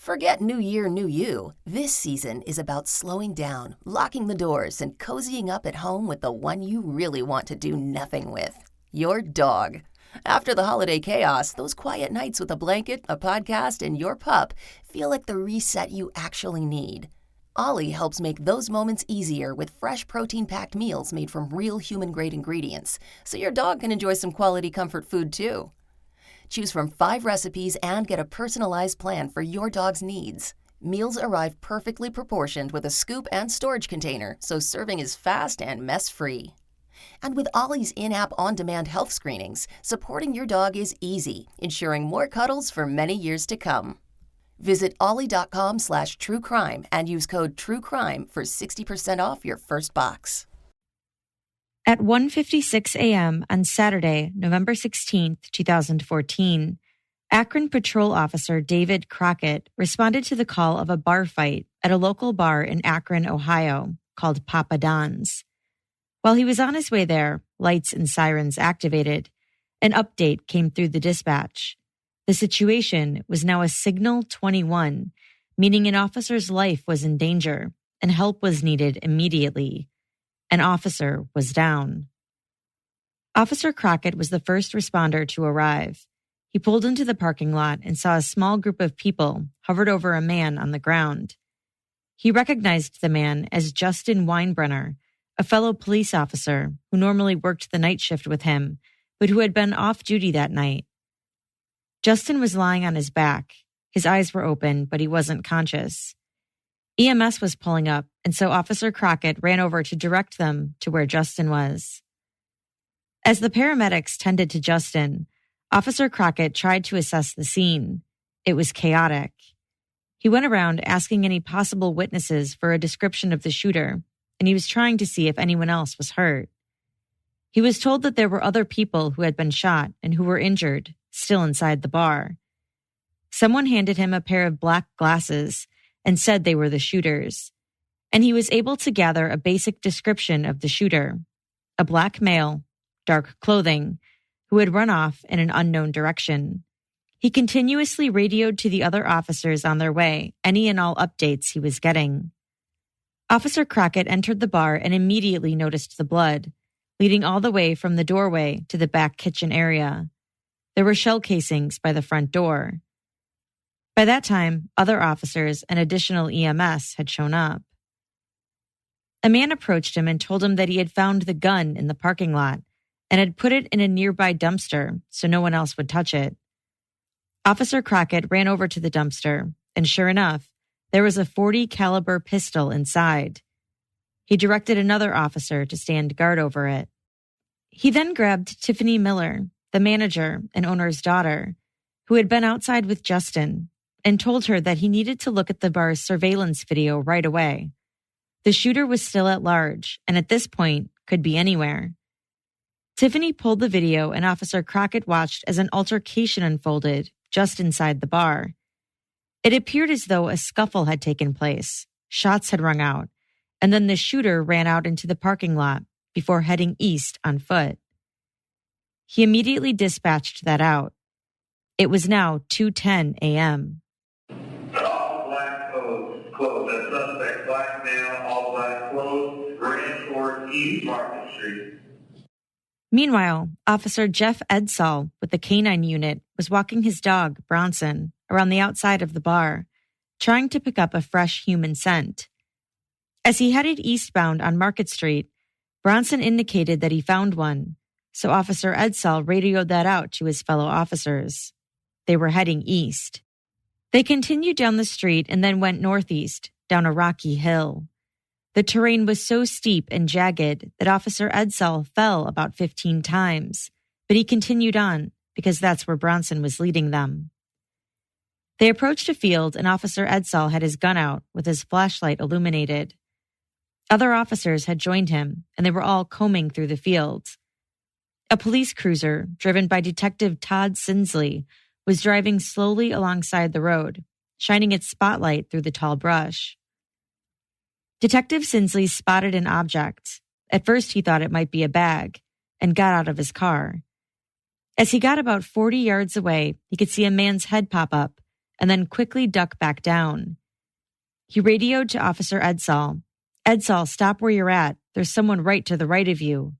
Forget New Year, New You. This season is about slowing down, locking the doors, and cozying up at home with the one you really want to do nothing with. Your dog. After the holiday chaos, those quiet nights with a blanket, a podcast, and your pup feel like the reset you actually need. Ollie helps make those moments easier with fresh protein-packed meals made from real human-grade ingredients, so your dog can enjoy some quality comfort food too. Choose from 5 recipes and get a personalized plan for your dog's needs. Meals arrive perfectly proportioned with a scoop and storage container, so serving is fast and mess-free. And with Ollie's in-app on-demand health screenings, supporting your dog is easy, ensuring more cuddles for many years to come. Visit ollie.com/truecrime and use code TRUECRIME for 60% off your first box. At 1:56 a.m. on Saturday, November 16, 2014, Akron Patrol Officer David Crockett responded to the call of a bar fight at a local bar in Akron, Ohio, called Papa Don's. While he was on his way there, lights and sirens activated. An update came through the dispatch. The situation was now a Signal 21, meaning an officer's life was in danger and help was needed immediately. An officer was down. Officer Crockett was the first responder to arrive. He pulled into the parking lot and saw a small group of people hovered over a man on the ground. He recognized the man as Justin Weinbrenner, a fellow police officer who normally worked the night shift with him, but who had been off duty that night. Justin was lying on his back. His eyes were open, but he wasn't conscious. EMS was pulling up, and so Officer Crockett ran over to direct them to where Justin was. As the paramedics tended to Justin, Officer Crockett tried to assess the scene. It was chaotic. He went around asking any possible witnesses for a description of the shooter, and he was trying to see if anyone else was hurt. He was told that there were other people who had been shot and who were injured, still inside the bar. Someone handed him a pair of black glasses and said they were the shooters, and he was able to gather a basic description of the shooter: a black male, dark clothing, who had run off in an unknown direction. He continuously radioed to the other officers on their way any and all updates he was getting. Officer Crockett entered the bar and immediately noticed the blood, leading all the way from the doorway to the back kitchen area. There were shell casings by the front door. By that time, other officers and additional EMS had shown up. A man approached him and told him that he had found the gun in the parking lot and had put it in a nearby dumpster so no one else would touch it. Officer Crockett ran over to the dumpster, and sure enough, there was a .40 caliber pistol inside. He directed another officer to stand guard over it. He then grabbed Tiffany Miller, the manager and owner's daughter, who had been outside with Justin, and told her that he needed to look at the bar's surveillance video right away. The shooter was still at large, and at this point could be anywhere. Tiffany pulled the video, and Officer Crockett watched as an altercation unfolded just inside the bar. It appeared as though a scuffle had taken place, shots had rung out, and then the shooter ran out into the parking lot before heading east on foot. He immediately dispatched that out. It was now 2:10 a.m. All black clothes. That suspect, black male, all black clothes, ran toward East Market Street. Meanwhile, Officer Jeff Edsall with the K-9 unit was walking his dog, Bronson, around the outside of the bar, trying to pick up a fresh human scent. As he headed eastbound on Market Street, Bronson indicated that he found one, so Officer Edsall radioed that out to his fellow officers. They were heading east. They continued down the street and then went northeast, down a rocky hill. The terrain was so steep and jagged that Officer Edsall fell about 15 times, but he continued on because that's where Bronson was leading them. They approached a field and Officer Edsall had his gun out with his flashlight illuminated. Other officers had joined him, and they were all combing through the fields. A police cruiser, driven by Detective Todd Sinsley, was driving slowly alongside the road, shining its spotlight through the tall brush. Detective Sinsley spotted an object. At first he thought it might be a bag, and got out of his car. As he got about 40 yards away, he could see a man's head pop up, and then quickly duck back down. He radioed to Officer Edsall. "Edsall, stop where you're at. There's someone right to the right of you."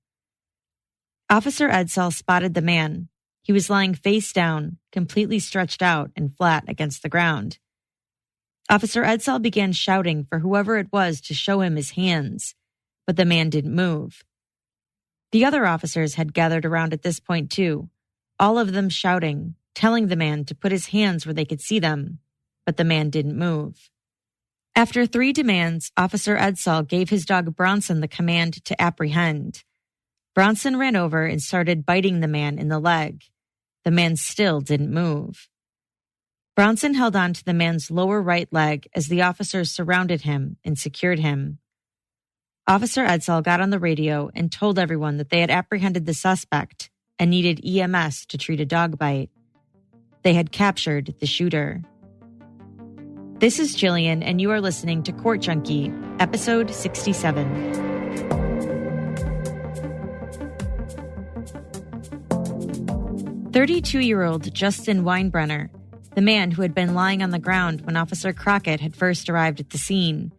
Officer Edsall spotted the man. He was lying face down, completely stretched out and flat against the ground. Officer Edsall began shouting for whoever it was to show him his hands, but the man didn't move. The other officers had gathered around at this point too, all of them shouting, telling the man to put his hands where they could see them, but the man didn't move. After 3 demands, Officer Edsall gave his dog Bronson the command to apprehend. Bronson ran over and started biting the man in the leg. The man still didn't move. Bronson held on to the man's lower right leg as the officers surrounded him and secured him. Officer Edsall got on the radio and told everyone that they had apprehended the suspect and needed EMS to treat a dog bite. They had captured the shooter. This is Jillian, and you are listening to Court Junkie, episode 67. "32-year-old Justin Weinbrenner, the man who had been lying on the ground when Officer Crockett had first arrived at the scene,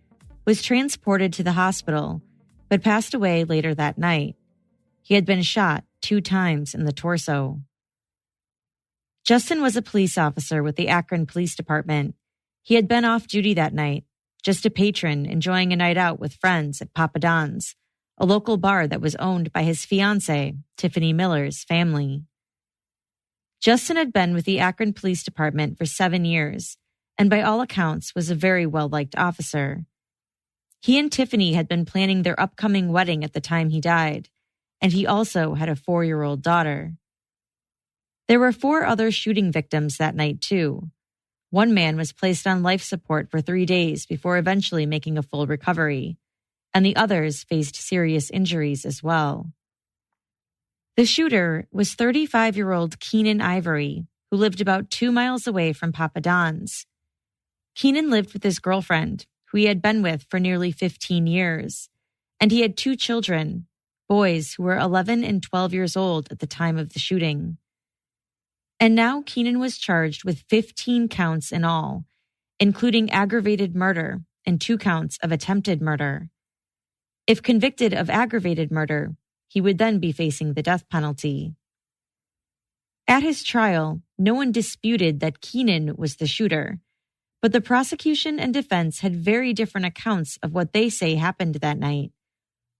was transported to the hospital, but passed away later that night. He had been shot 2 times in the torso. Justin was a police officer with the Akron Police Department. He had been off duty that night, just a patron enjoying a night out with friends at Papa Don's, a local bar that was owned by his fiancée, Tiffany Miller's family. Justin had been with the Akron Police Department for 7 years, and by all accounts was a very well-liked officer. He and Tiffany had been planning their upcoming wedding at the time he died, and he also had a 4-year-old daughter. There were 4 other shooting victims that night, too. One man was placed on life support for 3 days before eventually making a full recovery, and the others faced serious injuries as well. The shooter was 35-year-old Keenan Ivory, who lived about 2 miles away from Papa Don's. Keenan lived with his girlfriend, who he had been with for nearly 15 years, and he had 2 children, boys who were 11 and 12 years old at the time of the shooting. And now Keenan was charged with 15 counts in all, including aggravated murder and 2 counts of attempted murder. If convicted of aggravated murder, he would then be facing the death penalty. At his trial, no one disputed that Keenan was the shooter, but the prosecution and defense had very different accounts of what they say happened that night,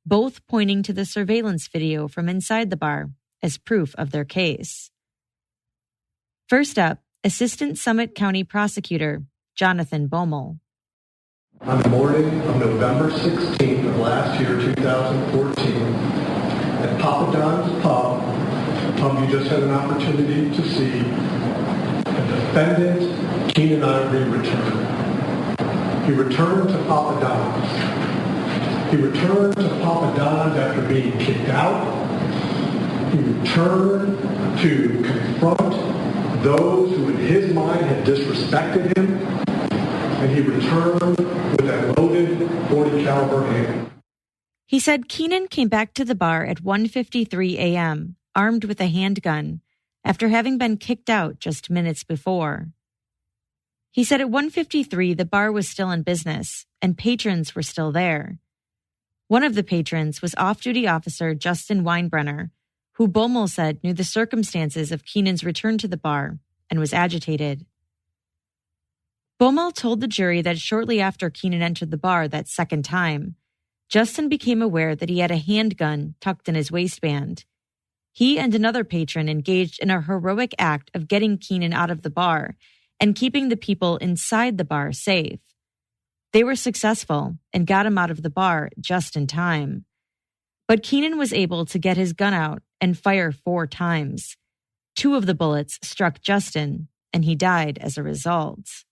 both pointing to the surveillance video from inside the bar as proof of their case. First up, Assistant Summit County Prosecutor Jonathan Bommel. On the morning of November 16th of last year, 2014, at Papa Don's Pub, you just had an opportunity to see the defendant, Keenan Ivory, return. He returned to Papa Don's. He returned to Papa Don's after being kicked out. He returned to confront those who in his mind had disrespected him, and he returned with that loaded .40 caliber handgun. He said Keenan came back to the bar at 1:53 a.m., armed with a handgun, after having been kicked out just minutes before. He said at 1:53 the bar was still in business, and patrons were still there. One of the patrons was off-duty officer Justin Weinbrenner, who Bommel said knew the circumstances of Keenan's return to the bar and was agitated. Bommel told the jury that shortly after Keenan entered the bar that second time, Justin became aware that he had a handgun tucked in his waistband. He and another patron engaged in a heroic act of getting Keenan out of the bar and keeping the people inside the bar safe. They were successful and got him out of the bar just in time. But Keenan was able to get his gun out and fire 4 times. 2 of the bullets struck Justin, and he died as a result.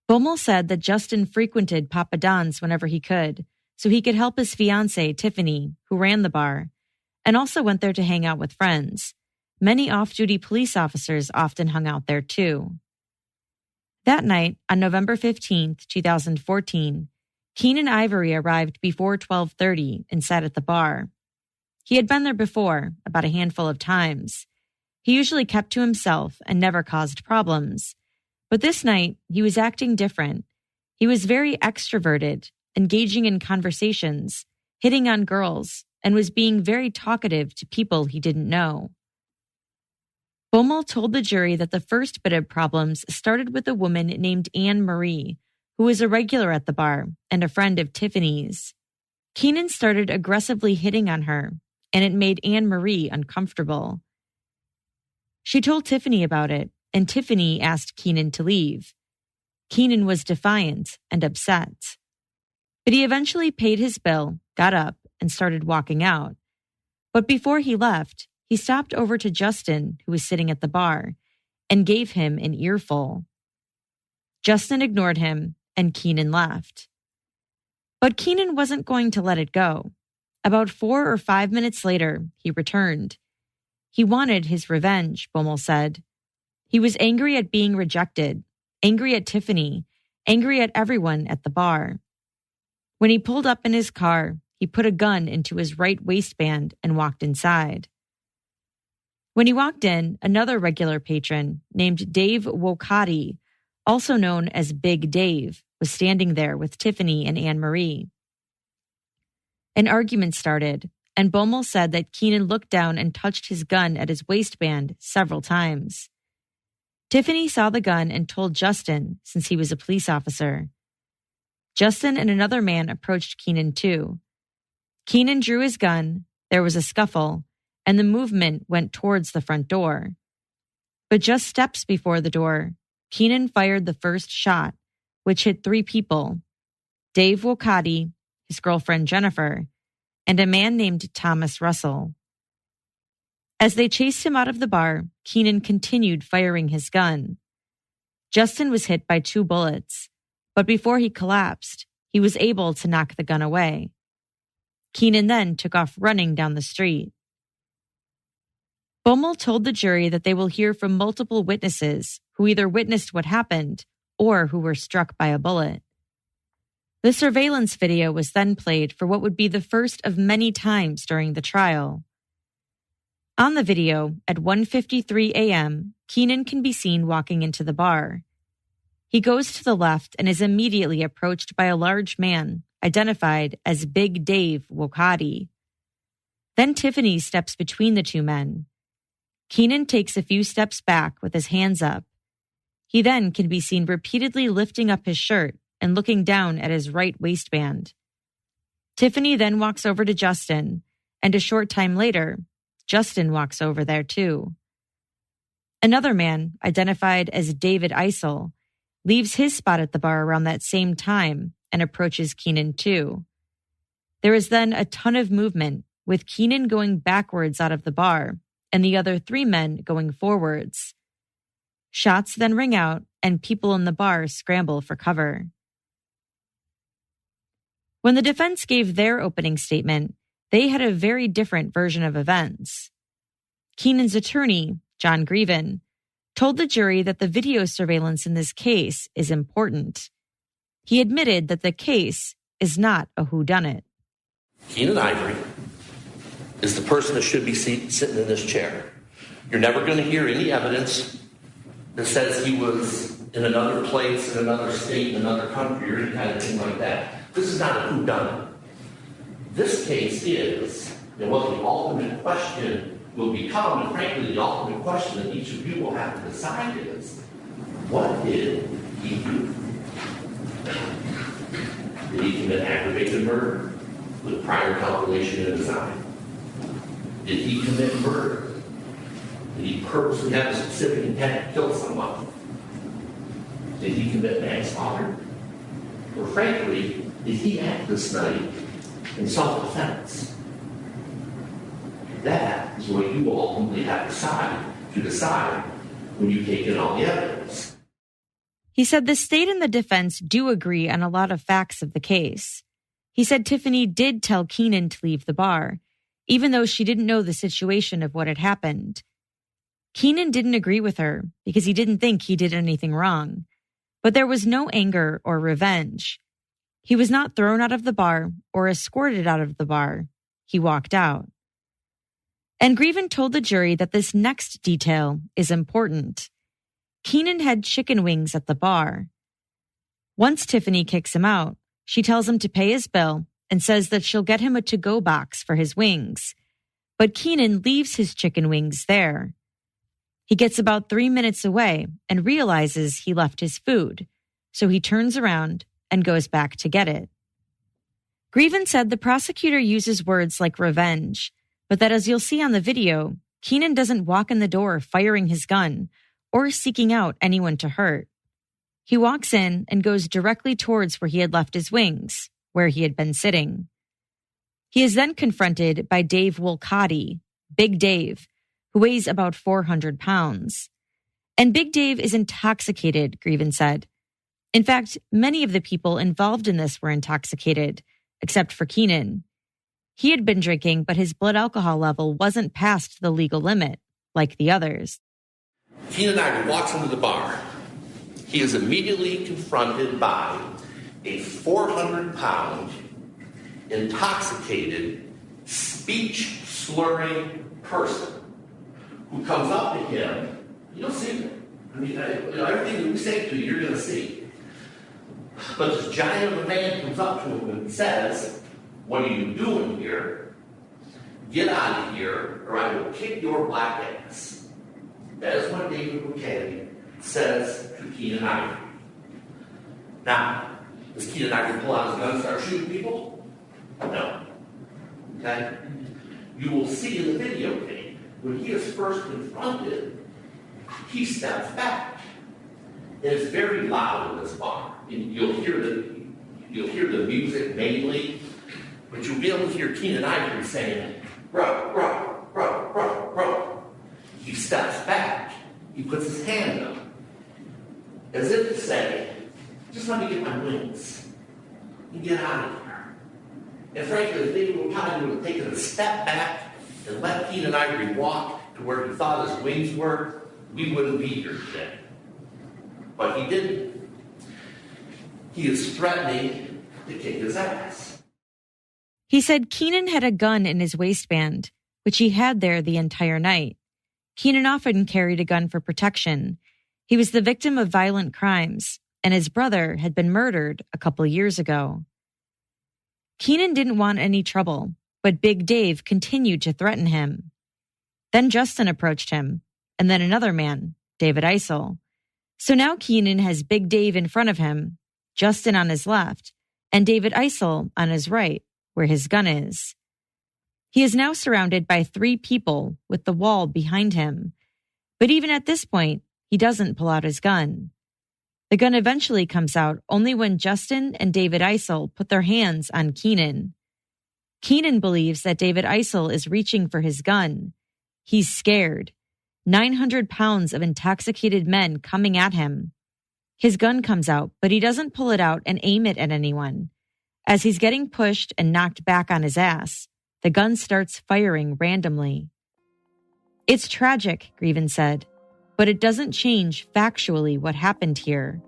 Bommel said that Justin frequented Papa Don's whenever he could, so he could help his fiancée, Tiffany, who ran the bar, and also went there to hang out with friends. Many off-duty police officers often hung out there too. That night, on November 15th, 2014, Keenan Ivory arrived before 12:30 and sat at the bar. He had been there before, about a handful of times. He usually kept to himself and never caused problems, But this night, he was acting different. He was very extroverted, engaging in conversations, hitting on girls, and was being very talkative to people he didn't know. Bommel told the jury that the first bit of problems started with a woman named Anne Marie, who was a regular at the bar and a friend of Tiffany's. Keenan started aggressively hitting on her, and it made Anne Marie uncomfortable. She told Tiffany about it, and Tiffany asked Keenan to leave. Keenan was defiant and upset. But he eventually paid his bill, got up, and started walking out. But before he left, he stopped over to Justin, who was sitting at the bar, and gave him an earful. Justin ignored him, and Keenan left. But Keenan wasn't going to let it go. About 4 or 5 minutes later, he returned. He wanted his revenge, Bommel said. He was angry at being rejected, angry at Tiffany, angry at everyone at the bar. When he pulled up in his car, he put a gun into his right waistband and walked inside. When he walked in, another regular patron named Dave Wokati, also known as Big Dave, was standing there with Tiffany and Anne Marie. An argument started, and Bommel said that Keenan looked down and touched his gun at his waistband several times. Tiffany saw the gun and told Justin, since he was a police officer. Justin and another man approached Keenan too. Keenan drew his gun, there was a scuffle, and the movement went towards the front door. But just steps before the door, Keenan fired the first shot, which hit 3 people: Dave Wokati, his girlfriend Jennifer, and a man named Thomas Russell. As they chased him out of the bar, Keenan continued firing his gun. Justin was hit by 2 bullets, but before he collapsed, he was able to knock the gun away. Keenan then took off running down the street. Bommel told the jury that they will hear from multiple witnesses who either witnessed what happened or who were struck by a bullet. The surveillance video was then played for what would be the first of many times during the trial. On the video, at 1:53 a.m., Keenan can be seen walking into the bar. He goes to the left and is immediately approached by a large man, identified as Big Dave Wokati. Then Tiffany steps between the 2 men. Keenan takes a few steps back with his hands up. He then can be seen repeatedly lifting up his shirt and looking down at his right waistband. Tiffany then walks over to Justin, and a short time later, Justin walks over there too. Another man, identified as David Eisel, leaves his spot at the bar around that same time and approaches Keenan too. There is then a ton of movement, with Keenan going backwards out of the bar and the other 3 men going forwards. Shots then ring out and people in the bar scramble for cover. When the defense gave their opening statement, they had a very different version of events. Keenan's attorney, John Greven, told the jury that the video surveillance in this case is important. He admitted that the case is not a whodunit. Keenan Ivory is the person that should be sitting in this chair. You're never going to hear any evidence that says he was in another place, in another state, in another country, or any kind of thing like that. This is not a whodunit. This case is, and what the ultimate question will become, and frankly, the ultimate question that each of you will have to decide is, what did he do? Did he commit aggravated murder with prior calculation and design? Did he commit murder? Did he purposely have a specific intent to kill someone? Did he commit manslaughter? Or frankly, did he act this night in self-defense? That is what you will ultimately have to decide when you take in all the evidence. He said the state and the defense do agree on a lot of facts of the case. He said Tiffany did tell Keenan to leave the bar, even though she didn't know the situation of what had happened. Keenan didn't agree with her because he didn't think he did anything wrong, but there was no anger or revenge. He was not thrown out of the bar or escorted out of the bar. He walked out. And Greven told the jury that this next detail is important. Keenan had chicken wings at the bar. Once Tiffany kicks him out, she tells him to pay his bill and says that she'll get him a to-go box for his wings. But Keenan leaves his chicken wings there. He gets about 3 minutes away and realizes he left his food, so he turns around and goes back to get it. Grievin said the prosecutor uses words like revenge, but that as you'll see on the video, Keenan doesn't walk in the door firing his gun or seeking out anyone to hurt. He walks in and goes directly towards where he had left his wings, where he had been sitting. He is then confronted by Dave Wolcotti, Big Dave, who weighs about 400 pounds. And Big Dave is intoxicated, Grievin said. In fact, many of the people involved in this were intoxicated, except for Keenan. He had been drinking, but his blood alcohol level wasn't past the legal limit, like the others. Keenan Ivory walks into the bar. He is immediately confronted by a 400-pound, intoxicated, speech-slurring person who comes up to him. You'll see it. I mean, everything that we say to you, you're going to see. But this giant of a man comes up to him and says, "What are you doing here? Get out of here, or I will kick your black ass." That is what David Wolcotti says to Keenan Ivory. Now, does Keenan Ivory pull out his gun and start shooting people? No. Okay? You will see in the videotape, when he is first confronted, he steps back. And it's very loud in this bar. And you'll hear the music mainly, but you'll be able to hear Keenan Ivory saying, "Bro, bro, bro, bro, bro." He steps back. He puts his hand up, as if to say, "Just let me get my wings and get out of here." And frankly, if David Wolcotti would have taken a step back and let Keenan Ivory walk to where he thought his wings were, we wouldn't be here today. But he didn't. He is threatening to kick his ass. He said Keenan had a gun in his waistband, which he had there the entire night. Keenan often carried a gun for protection. He was the victim of violent crimes, and his brother had been murdered a couple years ago. Keenan didn't want any trouble, but Big Dave continued to threaten him. Then Justin approached him, and then another man, David Eisel. So now Keenan has Big Dave in front of him, Justin on his left, and David Eisel on his right, where his gun is. He is now surrounded by 3 people with the wall behind him. But even at this point, he doesn't pull out his gun. The gun eventually comes out only when Justin and David Eisel put their hands on Keenan. Keenan believes that David Eisel is reaching for his gun. He's scared. 900 pounds of intoxicated men coming at him. His gun comes out, but he doesn't pull it out and aim it at anyone. As he's getting pushed and knocked back on his ass, the gun starts firing randomly. It's tragic, Grievin said, but it doesn't change factually what happened here.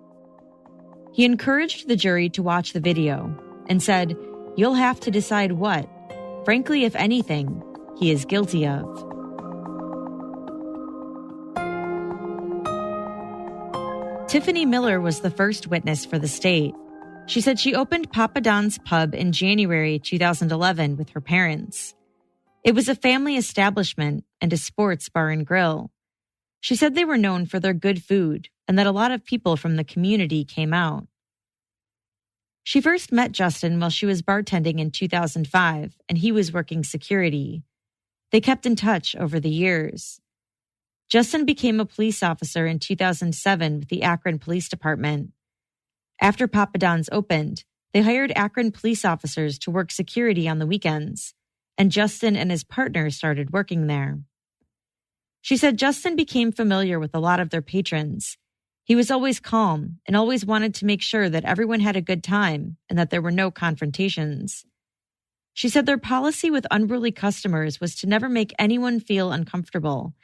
He encouraged the jury to watch the video and said, "You'll have to decide what, frankly, if anything, he is guilty of." Tiffany Miller was the first witness for the state. She said she opened Papa Don's Pub in January 2011 with her parents. It was a family establishment and a sports bar and grill. She said they were known for their good food and that a lot of people from the community came out. She first met Justin while she was bartending in 2005, and he was working security. They kept in touch over the years. Justin became a police officer in 2007 with the Akron Police Department. After Papa Don's opened, they hired Akron police officers to work security on the weekends, and Justin and his partner started working there. She said Justin became familiar with a lot of their patrons. He was always calm and always wanted to make sure that everyone had a good time and that there were no confrontations. She said their policy with unruly customers was to never make anyone feel uncomfortable.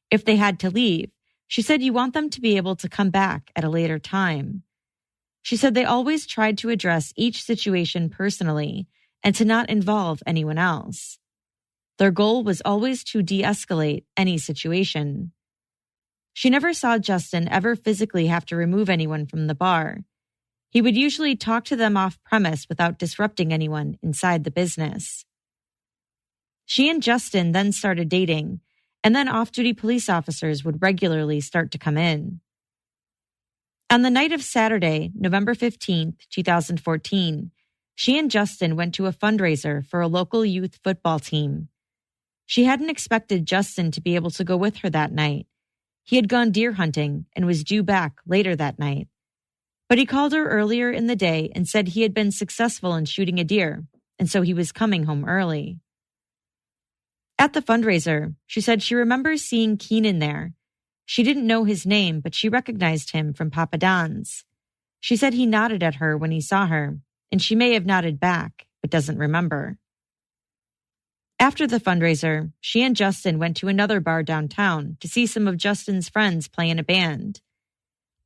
If they had to leave, she said you want them to be able to come back at a later time. She said they always tried to address each situation personally and to not involve anyone else. Their goal was always to de-escalate any situation. She never saw Justin ever physically have to remove anyone from the bar. He would usually talk to them off premise without disrupting anyone inside the business. She and Justin then started dating, and then off-duty police officers would regularly start to come in. On the night of Saturday, November 15th, 2014, she and Justin went to a fundraiser for a local youth football team. She hadn't expected Justin to be able to go with her that night. He had gone deer hunting and was due back later that night. But he called her earlier in the day and said he had been successful in shooting a deer, and so he was coming home early. At the fundraiser, she said she remembers seeing Keenan there. She didn't know his name, but she recognized him from Papa Don's. She said he nodded at her when he saw her, and she may have nodded back, but doesn't remember. After the fundraiser, she and Justin went to another bar downtown to see some of Justin's friends play in a band.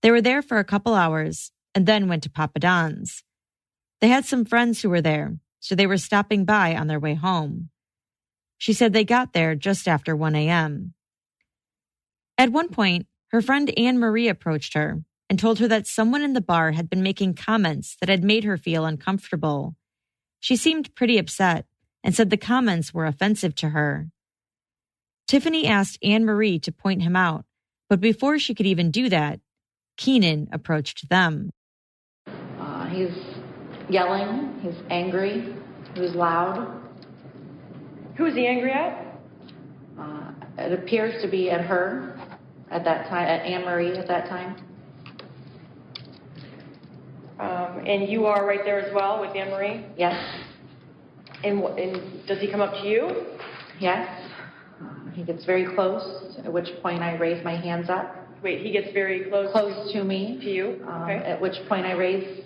They were there for a couple hours and then went to Papa Don's. They had some friends who were there, so they were stopping by on their way home. She said they got there just after 1 a.m. At one point, her friend Anne Marie approached her and told her that someone in the bar had been making comments that had made her feel uncomfortable. She seemed pretty upset and said the comments were offensive to her. Tiffany asked Anne Marie to point him out, but before she could even do that, Keenan approached them. He's yelling, he's angry, he was loud. Who is he angry at? It appears to be at her at that time, at Anne Marie at that time. And you are right there as well with Anne Marie? Yes. And does he come up to you? Yes. He gets very close, at which point I raise my hands up. Wait, he gets very close to me. To you? Okay. At which point I raise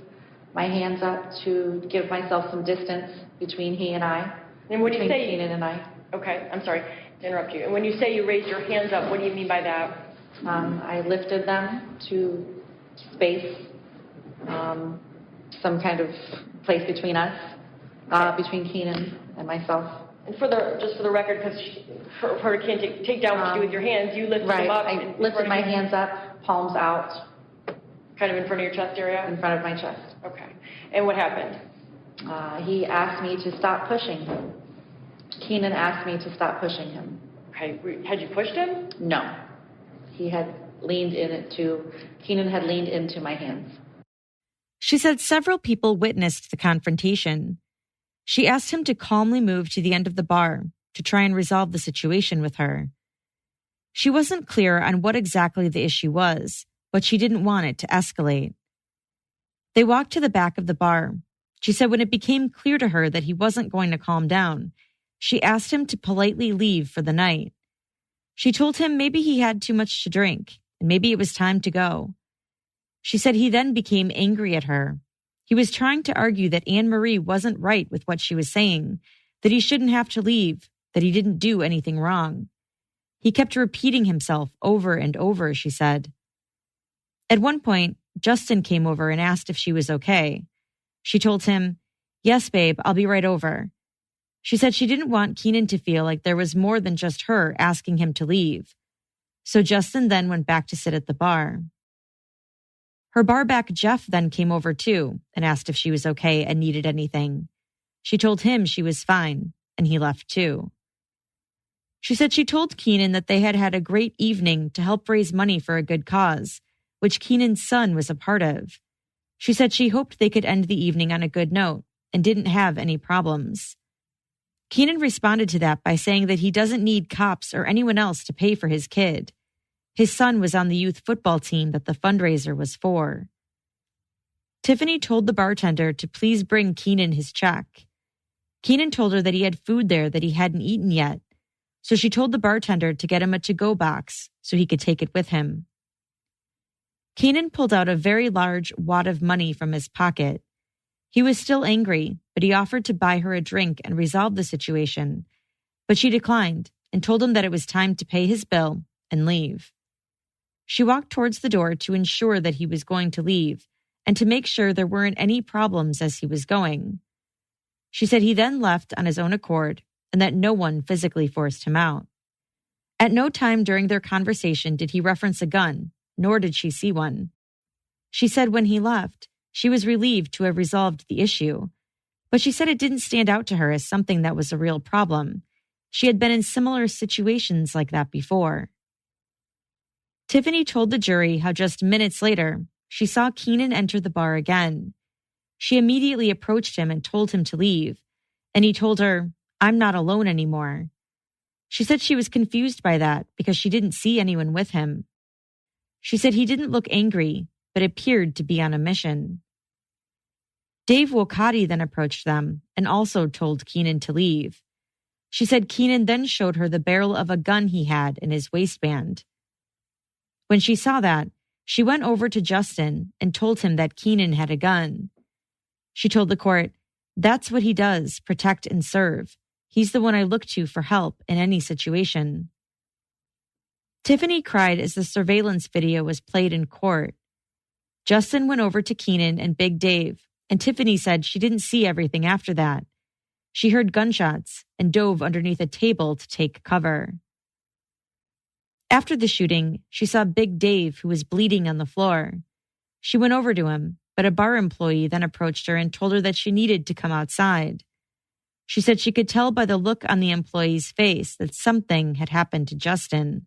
my hands up to give myself some distance between he and I. And when you say Keenan and I. Okay, I'm sorry to interrupt you. And when you say you raised your hands up, what do you mean by that? I lifted them to space, some kind of place between us, between Keenan and myself. And just for the record, because for her to can't take down what you do with your hands, you lifted them up. I lifted my hands up, palms out. Kind of in front of your chest area? In front of my chest. Okay. And what happened? He asked me to stop pushing. Keenan asked me to stop pushing him. Okay. Had you pushed him? No. Keenan had leaned into my hands. She said several people witnessed the confrontation. She asked him to calmly move to the end of the bar to try and resolve the situation with her. She wasn't clear on what exactly the issue was, but she didn't want it to escalate. They walked to the back of the bar. She said when it became clear to her that he wasn't going to calm down, she asked him to politely leave for the night. She told him maybe he had too much to drink and maybe it was time to go. She said he then became angry at her. He was trying to argue that Anne Marie wasn't right with what she was saying, that he shouldn't have to leave, that he didn't do anything wrong. He kept repeating himself over and over, she said. At one point, Justin came over and asked if she was okay. She told him, "Yes, babe, I'll be right over." She said she didn't want Keenan to feel like there was more than just her asking him to leave. So Justin then went back to sit at the bar. Her barback Jeff then came over too and asked if she was okay and needed anything. She told him she was fine, and he left too. She said she told Keenan that they had had a great evening to help raise money for a good cause, which Keenan's son was a part of. She said she hoped they could end the evening on a good note and didn't have any problems. Keenan responded to that by saying that he doesn't need cops or anyone else to pay for his kid. His son was on the youth football team that the fundraiser was for. Tiffany told the bartender to please bring Keenan his check. Keenan told her that he had food there that he hadn't eaten yet, so she told the bartender to get him a to-go box so he could take it with him. Keenan pulled out a very large wad of money from his pocket. He was still angry, but he offered to buy her a drink and resolve the situation, but she declined and told him that it was time to pay his bill and leave. She walked towards the door to ensure that he was going to leave and to make sure there weren't any problems as he was going. She said he then left on his own accord and that no one physically forced him out. At no time during their conversation did he reference a gun, nor did she see one. She said when he left, she was relieved to have resolved the issue, but she said it didn't stand out to her as something that was a real problem. She had been in similar situations like that before. Tiffany told the jury how just minutes later, she saw Keenan enter the bar again. She immediately approached him and told him to leave, and he told her, "I'm not alone anymore." She said she was confused by that because she didn't see anyone with him. She said he didn't look angry, but appeared to be on a mission. Dave Wokati then approached them and also told Keenan to leave. She said Keenan then showed her the barrel of a gun he had in his waistband. When she saw that, she went over to Justin and told him that Keenan had a gun. She told the court, "That's what he does, protect and serve. He's the one I look to for help in any situation." Tiffany cried as the surveillance video was played in court. Justin went over to Keenan and Big Dave, and Tiffany said she didn't see everything after that. She heard gunshots and dove underneath a table to take cover. After the shooting, she saw Big Dave, who was bleeding on the floor. She went over to him, but a bar employee then approached her and told her that she needed to come outside. She said she could tell by the look on the employee's face that something had happened to Justin.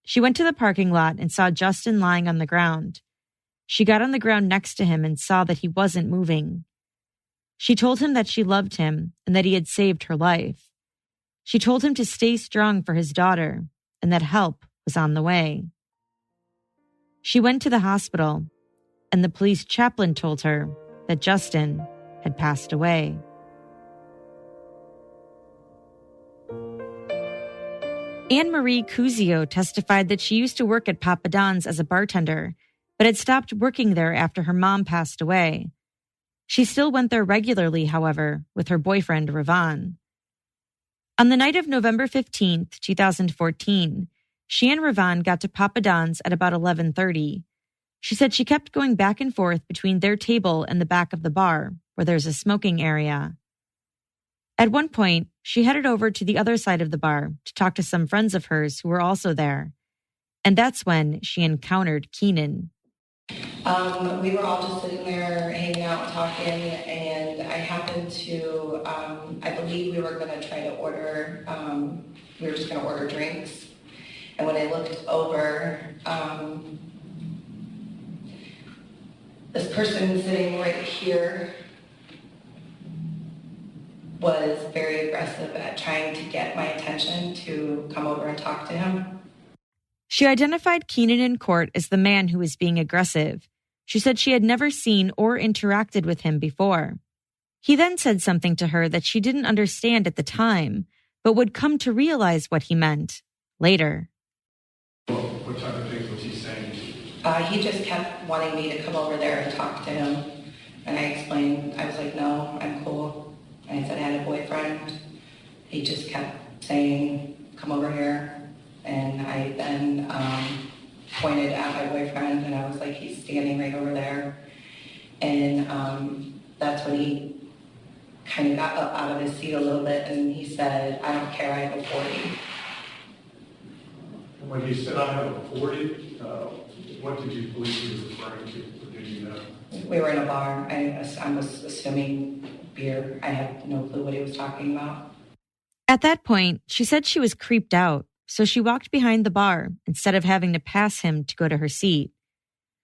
She went to the parking lot and saw Justin lying on the ground. She got on the ground next to him and saw that he wasn't moving. She told him that she loved him and that he had saved her life. She told him to stay strong for his daughter and that help was on the way. She went to the hospital, and the police chaplain told her that Justin had passed away. Anne Marie Cuzio testified that she used to work at Papa Don's as a bartender, but had stopped working there after her mom passed away. She still went there regularly, however, with her boyfriend, Ravon. On the night of November 15th, 2014, she and Ravon got to Papa Don's at about 11:30. She said she kept going back and forth between their table and the back of the bar, where there's a smoking area. At one point, she headed over to the other side of the bar to talk to some friends of hers who were also there. And that's when she encountered Keenan. We were all just sitting there hanging out, talking, and I happened to, I believe we were going to try to order, we were just going to order drinks. And when I looked over, this person sitting right here was very aggressive at trying to get my attention to come over and talk to him. She identified Keenan in court as the man who was being aggressive. She said she had never seen or interacted with him before. He then said something to her that she didn't understand at the time, but would come to realize what he meant later. What type of things was he saying? He just kept wanting me to come over there and talk to him. And I explained, I was like, no, I'm cool. And I said I had a boyfriend. He just kept saying, come over here. And I then pointed at my boyfriend, and I was like, he's standing right over there. And that's when he kind of got up out of his seat a little bit, and he said, I don't care, I have a 40. And when he said, I have a 40, what did you believe he was referring to? Or did you know? We were in a bar. I was assuming beer. I had no clue what he was talking about. At that point, she said she was creeped out, so she walked behind the bar instead of having to pass him to go to her seat.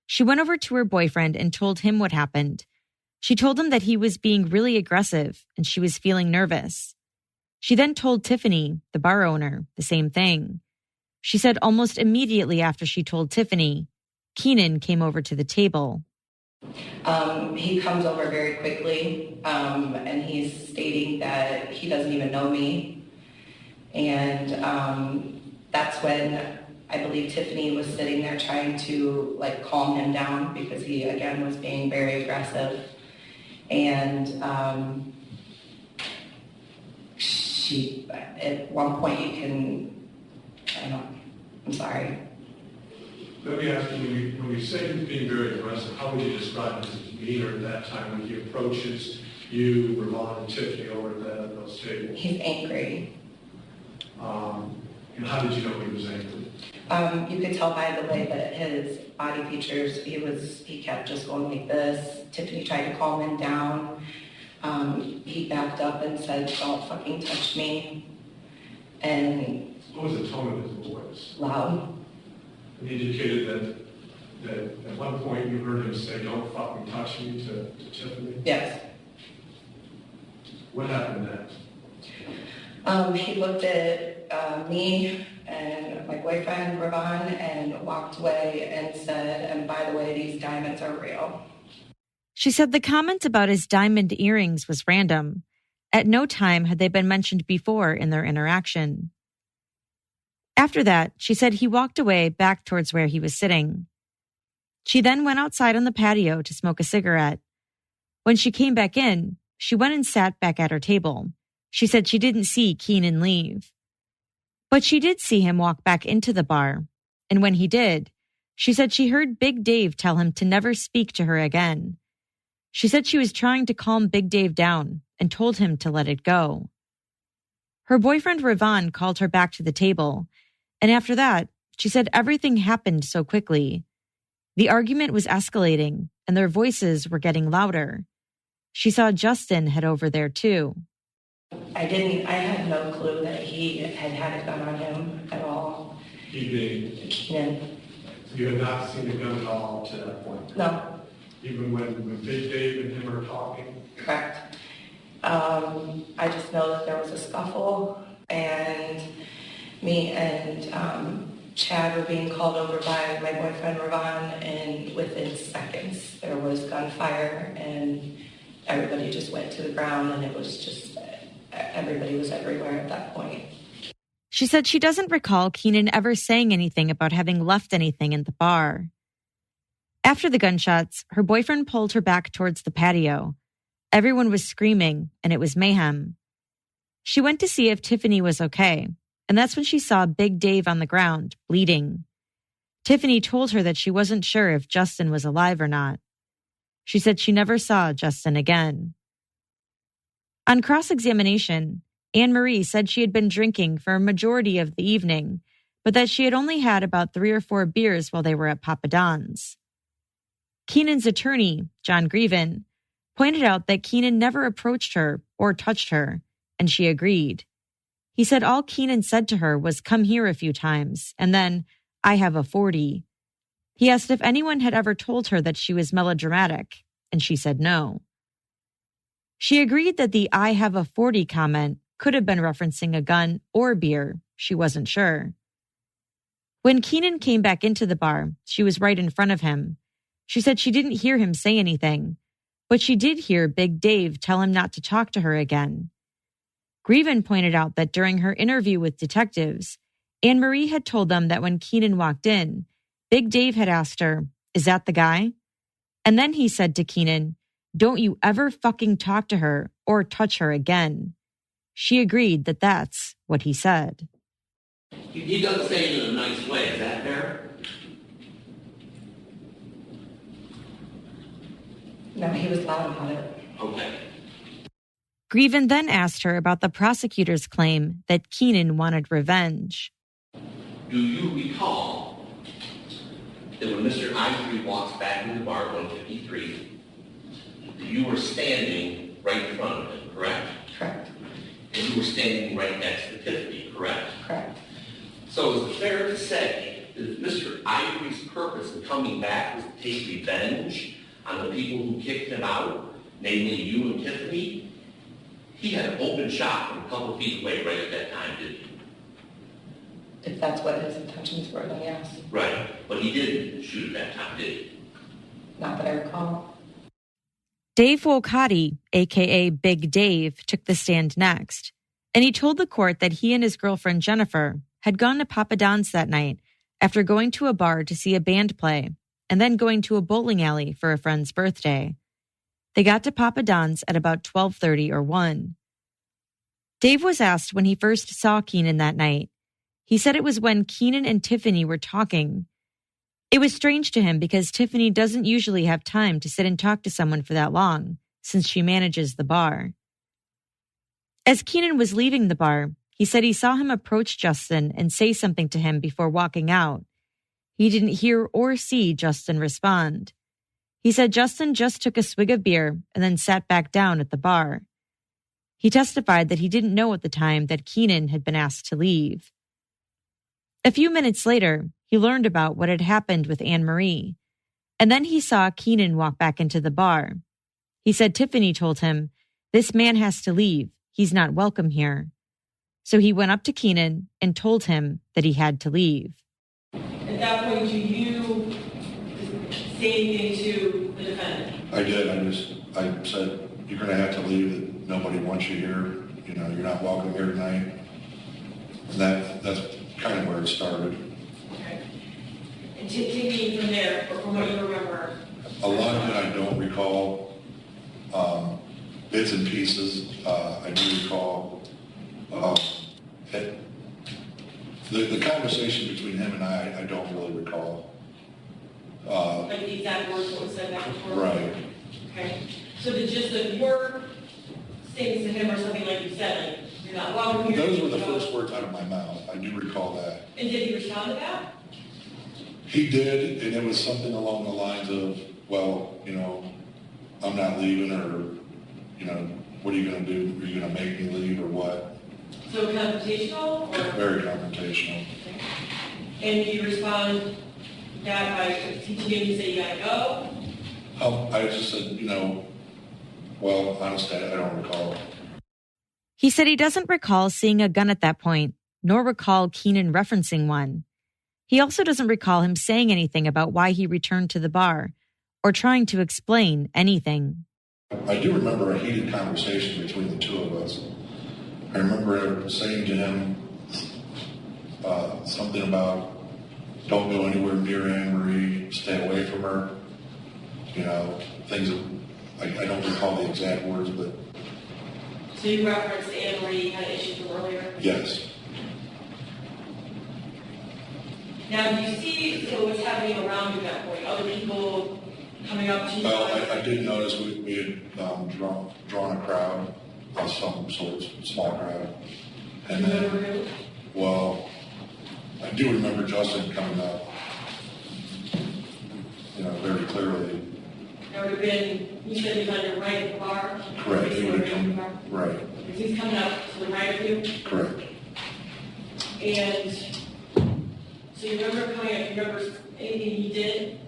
She went over to her boyfriend and told him what happened. She told him that he was being really aggressive and she was feeling nervous. She then told Tiffany, the bar owner, the same thing. She said almost immediately after she told Tiffany, Keenan came over to the table. He comes over very quickly, and he's stating that he doesn't even know me. And that's when I believe Tiffany was sitting there trying to calm him down because he again was being very aggressive. And she, at one point I'm sorry. Let me ask you, when you say he's being very aggressive, how would you describe his demeanor at that time when he approaches you, Ravon, and Tiffany over at those tables? He's angry. And how did you know he was angry? You could tell by the way that his body features, he kept just going like this. Tiffany tried to calm him down. He backed up and said, "Don't fucking touch me." And what was the tone of his voice? Loud. And he indicated that at one point you heard him say, "Don't fucking touch me" to Tiffany? Yes. What happened next? He looked at me and my boyfriend, Ravon, and walked away and said, "And by the way, these diamonds are real." She said the comment about his diamond earrings was random. At no time had they been mentioned before in their interaction. After that, she said he walked away back towards where he was sitting. She then went outside on the patio to smoke a cigarette. When she came back in, she went and sat back at her table. She said she didn't see Keenan leave. But she did see him walk back into the bar. And when he did, she said she heard Big Dave tell him to never speak to her again. She said she was trying to calm Big Dave down and told him to let it go. Her boyfriend Ravon called her back to the table, and after that, she said everything happened so quickly. The argument was escalating, and their voices were getting louder. She saw Justin head over there too. I had no clue that he had a gun on him at all. He did. Keenan. You had not seen the gun at all to that point? No. Even when Big Dave and him are talking? Correct. I just know that there was a scuffle, and me and Chad were being called over by my boyfriend Ravon, and within seconds there was gunfire, and everybody just went to the ground, and it was just, everybody was everywhere at that point. She said she doesn't recall Keenan ever saying anything about having left anything in the bar. After the gunshots, her boyfriend pulled her back towards the patio. Everyone was screaming, and it was mayhem. She went to see if Tiffany was okay, and that's when she saw Big Dave on the ground, bleeding. Tiffany told her that she wasn't sure if Justin was alive or not. She said she never saw Justin again. On cross-examination, Anne-Marie said she had been drinking for a majority of the evening, but that she had only had about 3 or 4 beers while they were at Papa Don's. Keenan's attorney, John Greven, pointed out that Keenan never approached her or touched her, and she agreed. He said all Keenan said to her was, "Come here" a few times, and then, "I have a 40. He asked if anyone had ever told her that she was melodramatic, and she said no. She agreed that the "I have a 40 comment could have been referencing a gun or beer. She wasn't sure. When Keenan came back into the bar, she was right in front of him. She said she didn't hear him say anything, but she did hear Big Dave tell him not to talk to her again. Greven pointed out that during her interview with detectives, Anne-Marie had told them that when Keenan walked in, Big Dave had asked her, "Is that the guy?" And then he said to Keenan, "Don't you ever fucking talk to her or touch her again." She agreed that that's what he said. He doesn't say it in a nice way. Is that fair? No, he was loud about it. Okay. Greven then asked her about the prosecutor's claim that Keenan wanted revenge. Do you recall that when Mr. Ivory walks back into the bar at 153, you were standing right in front of him, correct? Correct. And you were standing right next to Tiffany, correct? Correct. So is it fair to say that Mr. Ivory's purpose in coming back was to take revenge on the people who kicked him out, namely you and Tiffany? He had an open shot from a couple feet away right at that time, didn't he? If that's what his intentions were, then yes. Right, but he didn't shoot at that time, did he? Not that I recall. Dave Wolcott, a.k.a. Big Dave, took the stand next, and he told the court that he and his girlfriend Jennifer had gone to Papa Don's that night after going to a bar to see a band play and then going to a bowling alley for a friend's birthday. They got to Papa Don's at about 12:30 or 1. Dave was asked when he first saw Keenan that night. He said it was when Keenan and Tiffany were talking. It was strange to him because Tiffany doesn't usually have time to sit and talk to someone for that long, since she manages the bar. As Keenan was leaving the bar, he said he saw him approach Justin and say something to him before walking out. He didn't hear or see Justin respond. He said Justin just took a swig of beer and then sat back down at the bar. He testified that he didn't know at the time that Keenan had been asked to leave. A few minutes later, he learned about what had happened with Anne Marie, and then he saw Keenan walk back into the bar. He said Tiffany told him, "This man has to leave. He's not welcome here." So he went up to Keenan and told him that he had to leave. At that point, do you say anything to the defendant? I did. I said, "You're going to have to leave. That nobody wants you here. You know, you're not welcome here tonight." And that's kind of where it started. Okay. And take me from there, or from what you remember. A lot of it I don't recall. Bits and pieces I do recall. The conversation between him and I don't really recall. Like the exact words that was said back and forth? Right. Okay. So the gist of your statements to him or something like you said, like, you're not welcome here. Those were the first words out of my mouth. I do recall that. And did he respond to that? He did, and it was something along the lines of, well, you know, I'm not leaving, or, you know, what are you going to do? Are you going to make me leave or what? So confrontational? Or? Very confrontational. Okay. And you respond that by continuing to say you got to go? I just said, you know, well, honestly, I don't recall. He said he doesn't recall seeing a gun at that point, nor recall Keenan referencing one. He also doesn't recall him saying anything about why he returned to the bar or trying to explain anything. I do remember a heated conversation between the two of us. I remember saying to him something about, "Don't go anywhere near Anne Marie, stay away from her." You know, things that I don't recall the exact words, but... So you referenced Anne Marie had issues from earlier? Yes. Now, do you see what's happening around you at that point? Other people coming up to you? Well, I did notice we had drawn a crowd of some sort, small crowd. And do you remember who? Well, I do remember Justin coming up, you know, very clearly. There would have been, you said he was on your right at the bar? Correct. He would have come, right. He's coming up to the right of you? Correct. And so you remember coming up, you remember anything he did?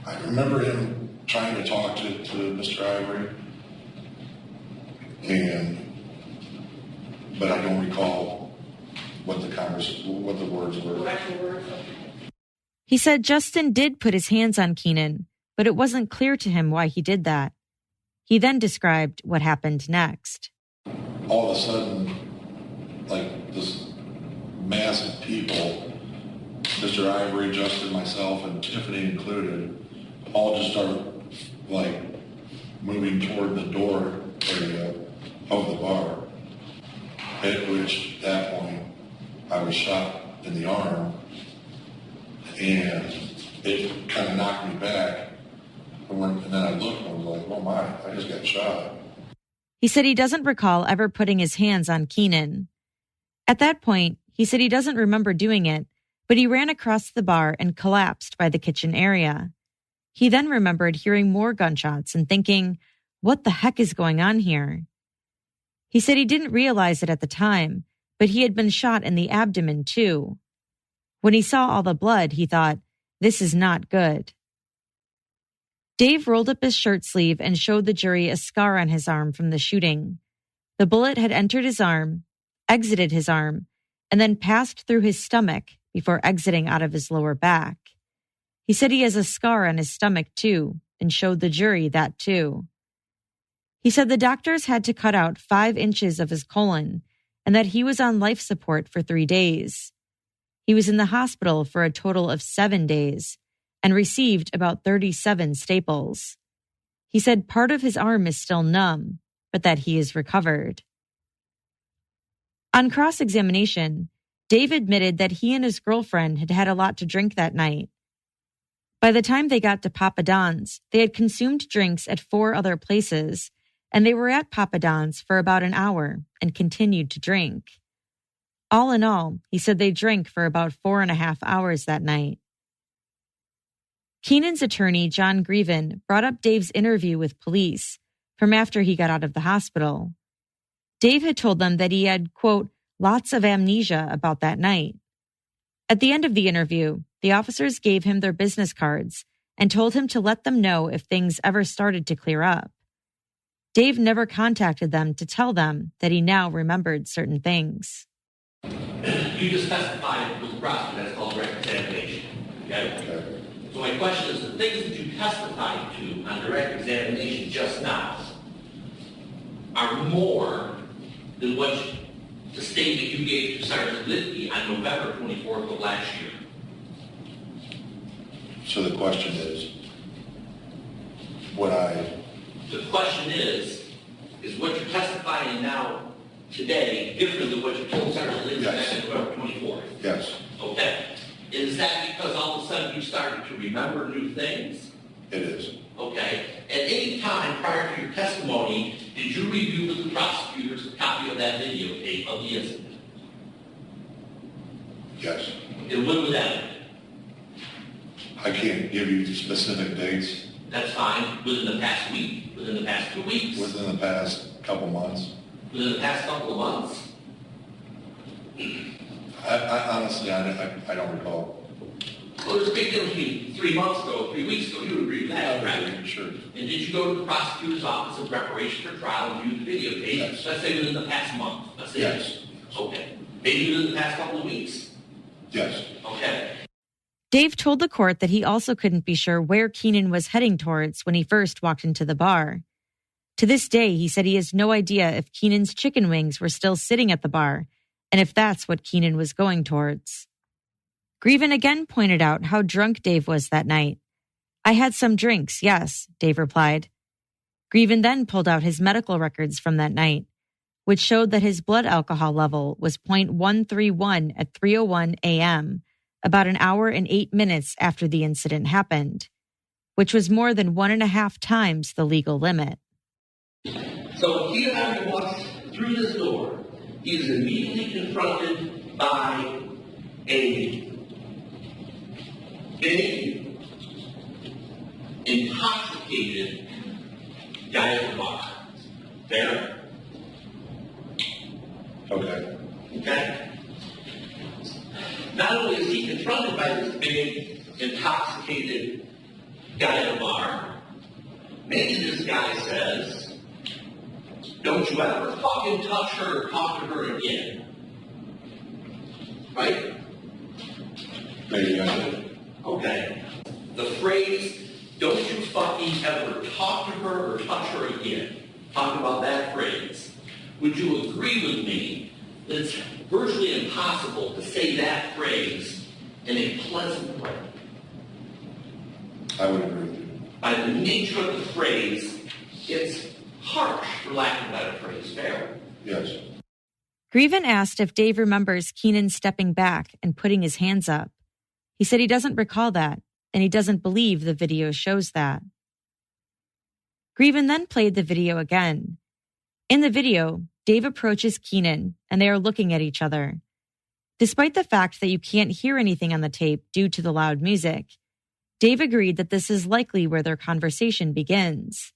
I remember him trying to talk to Mr. Ivory, but I don't recall what the words were. What actual words? He said Justin did put his hands on Keenan, but it wasn't clear to him why he did that. He then described what happened next. All of a sudden, like this mass of people, Mr. Ivory, Justin, myself, and Tiffany included, all just started like moving toward the door area of the bar. At which, at that point, I was shot in the arm, and it kind of knocked me back. And then I looked and I was like, oh my, I just got shot. He said he doesn't recall ever putting his hands on Keenan. At that point, he said he doesn't remember doing it, but he ran across the bar and collapsed by the kitchen area. He then remembered hearing more gunshots and thinking, what the heck is going on here? He said he didn't realize it at the time, but he had been shot in the abdomen too. When he saw all the blood, he thought, this is not good. Dave rolled up his shirt sleeve and showed the jury a scar on his arm from the shooting. The bullet had entered his arm, exited his arm, and then passed through his stomach before exiting out of his lower back. He said he has a scar on his stomach too, and showed the jury that too. He said the doctors had to cut out 5 inches of his colon and that he was on life support for 3 days. He was in the hospital for a total of 7 days and received about 37 staples. He said part of his arm is still numb, but that he is recovered. On cross-examination, Dave admitted that he and his girlfriend had had a lot to drink that night. By the time they got to Papa Don's, they had consumed drinks at 4 other places and they were at Papa Don's for about an hour and continued to drink. All in all, he said they drank for about 4.5 hours that night. Keenan's attorney, John Grieven, brought up Dave's interview with police from after he got out of the hospital. Dave had told them that he had, quote, lots of amnesia about that night. At the end of the interview, the officers gave him their business cards and told him to let them know if things ever started to clear up. Dave never contacted them to tell them that he now remembered certain things. You just testified with the prosecutor. That's called direct examination. Okay? So my question is, the things that you testified to on direct examination just now are more than what the statement you gave to Sergeant Lidke on November 24th of last year. So the question is, The question is what you're testifying now today different than what you told Sergeant Lidke back on November 24th? Yes. Okay. Is that because all of a sudden you started to remember new things? It is. Okay. At any time prior to your testimony, did you review with the prosecutors a copy of that videotape of the incident? Yes. And when was that? I can't give you specific dates. That's fine. Within the past week? Within the past 2 weeks? Within the past couple months. Within the past couple of months? I honestly, I don't recall. Well, there's a big difference between 3 months ago, 3 weeks ago. You would agree with that, right? Sure. And did you go to the prosecutor's office in preparation for trial and view the videotape? Yes. Let's say within the past month. Let's say yes. Okay. Maybe within the past couple of weeks? Yes. Okay. Dave told the court that he also couldn't be sure where Keenan was heading towards when he first walked into the bar. To this day, he said he has no idea if Keenan's chicken wings were still sitting at the bar and if that's what Keenan was going towards. Grieven again pointed out how drunk Dave was that night. I had some drinks, yes, Dave replied. Grieven then pulled out his medical records from that night, which showed that his blood alcohol level was .131 at 3:01 a.m., about an hour and 8 minutes after the incident happened, which was more than 1.5 times the legal limit. So he walks through this door. He is immediately confronted by a big, intoxicated guy at the bar. Fair? Okay. Okay? Not only is he confronted by this big, intoxicated guy at the bar, maybe this guy says, don't you ever fucking touch her or talk to her again. Right? Maybe I did. Okay. The phrase, don't you fucking ever talk to her or touch her again. Talk about that phrase. Would you agree with me that it's virtually impossible to say that phrase in a pleasant way? I would agree with you. By the nature of the phrase, it's harsh, for lack of a better phrase. Fair? Yes. Grieven asked if Dave remembers Keenan stepping back and putting his hands up. He said he doesn't recall that, and he doesn't believe the video shows that. Grieven then played the video again. In the video, Dave approaches Keenan, and they are looking at each other. Despite the fact that you can't hear anything on the tape due to the loud music, Dave agreed that this is likely where their conversation begins.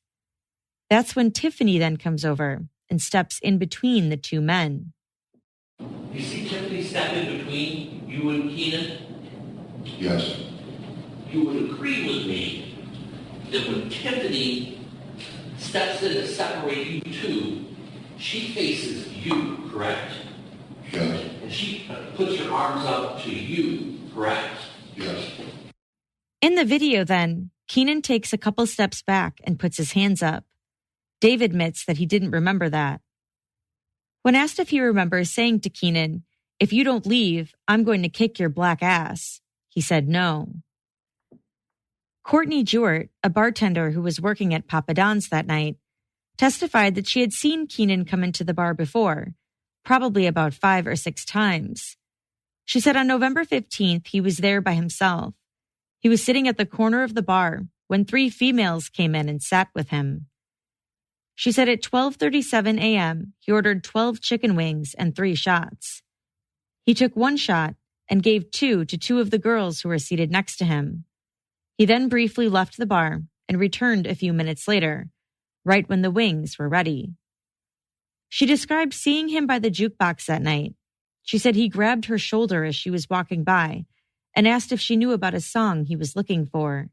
That's when Tiffany then comes over and steps in between the two men. You see Tiffany step in between you and Keenan? Yes. You would agree with me that when Tiffany steps in to separate you two, she faces you, correct? Yes. And she puts her arms up to you, correct? Yes. In the video then, Keenan takes a couple steps back and puts his hands up. Dave admits that he didn't remember that. When asked if he remembers saying to Keenan, "If you don't leave, I'm going to kick your black ass," he said no. Courtney Jewett, a bartender who was working at Papa Don's that night, testified that she had seen Keenan come into the bar before, probably about 5 or 6 times. She said on November 15th, he was there by himself. He was sitting at the corner of the bar when 3 females came in and sat with him. She said at 12:37 a.m., he ordered 12 chicken wings and 3 shots. He took 1 shot and gave 2 to 2 of the girls who were seated next to him. He then briefly left the bar and returned a few minutes later, right when the wings were ready. She described seeing him by the jukebox that night. She said he grabbed her shoulder as she was walking by and asked if she knew about a song he was looking for.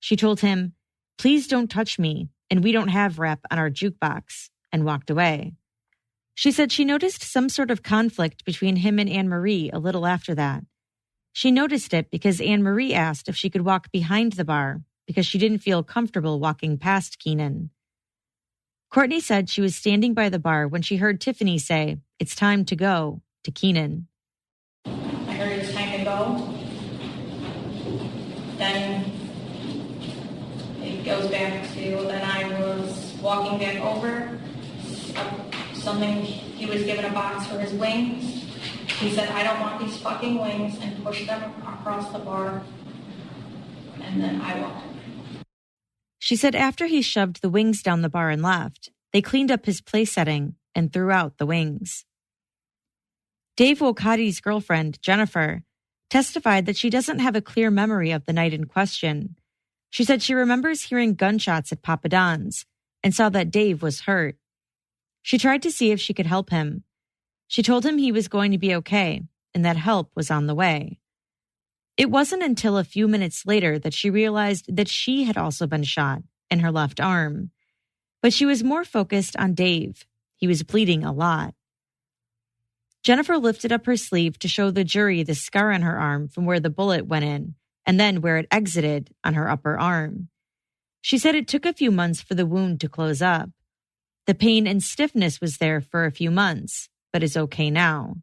She told him, "Please don't touch me, and we don't have rap on our jukebox," and walked away. She said she noticed some sort of conflict between him and Anne-Marie a little after that. She noticed it because Anne-Marie asked if she could walk behind the bar because she didn't feel comfortable walking past Keenan. Courtney said she was standing by the bar when she heard Tiffany say, "It's time to go," to Keenan. I heard it's time to go. Then it goes back to, then I was walking back over. Something, he was given a box for his wings. He said, "I don't want these fucking wings," and pushed them across the bar. And then I walked away. She said after he shoved the wings down the bar and left, they cleaned up his place setting and threw out the wings. Dave Wokadi's girlfriend, Jennifer, testified that she doesn't have a clear memory of the night in question. She said she remembers hearing gunshots at Papa Don's and saw that Dave was hurt. She tried to see if she could help him. She told him he was going to be okay and that help was on the way. It wasn't until a few minutes later that she realized that she had also been shot in her left arm. But she was more focused on Dave. He was bleeding a lot. Jennifer lifted up her sleeve to show the jury the scar on her arm from where the bullet went in and then where it exited on her upper arm. She said it took a few months for the wound to close up. The pain and stiffness was there for a few months, but is okay now.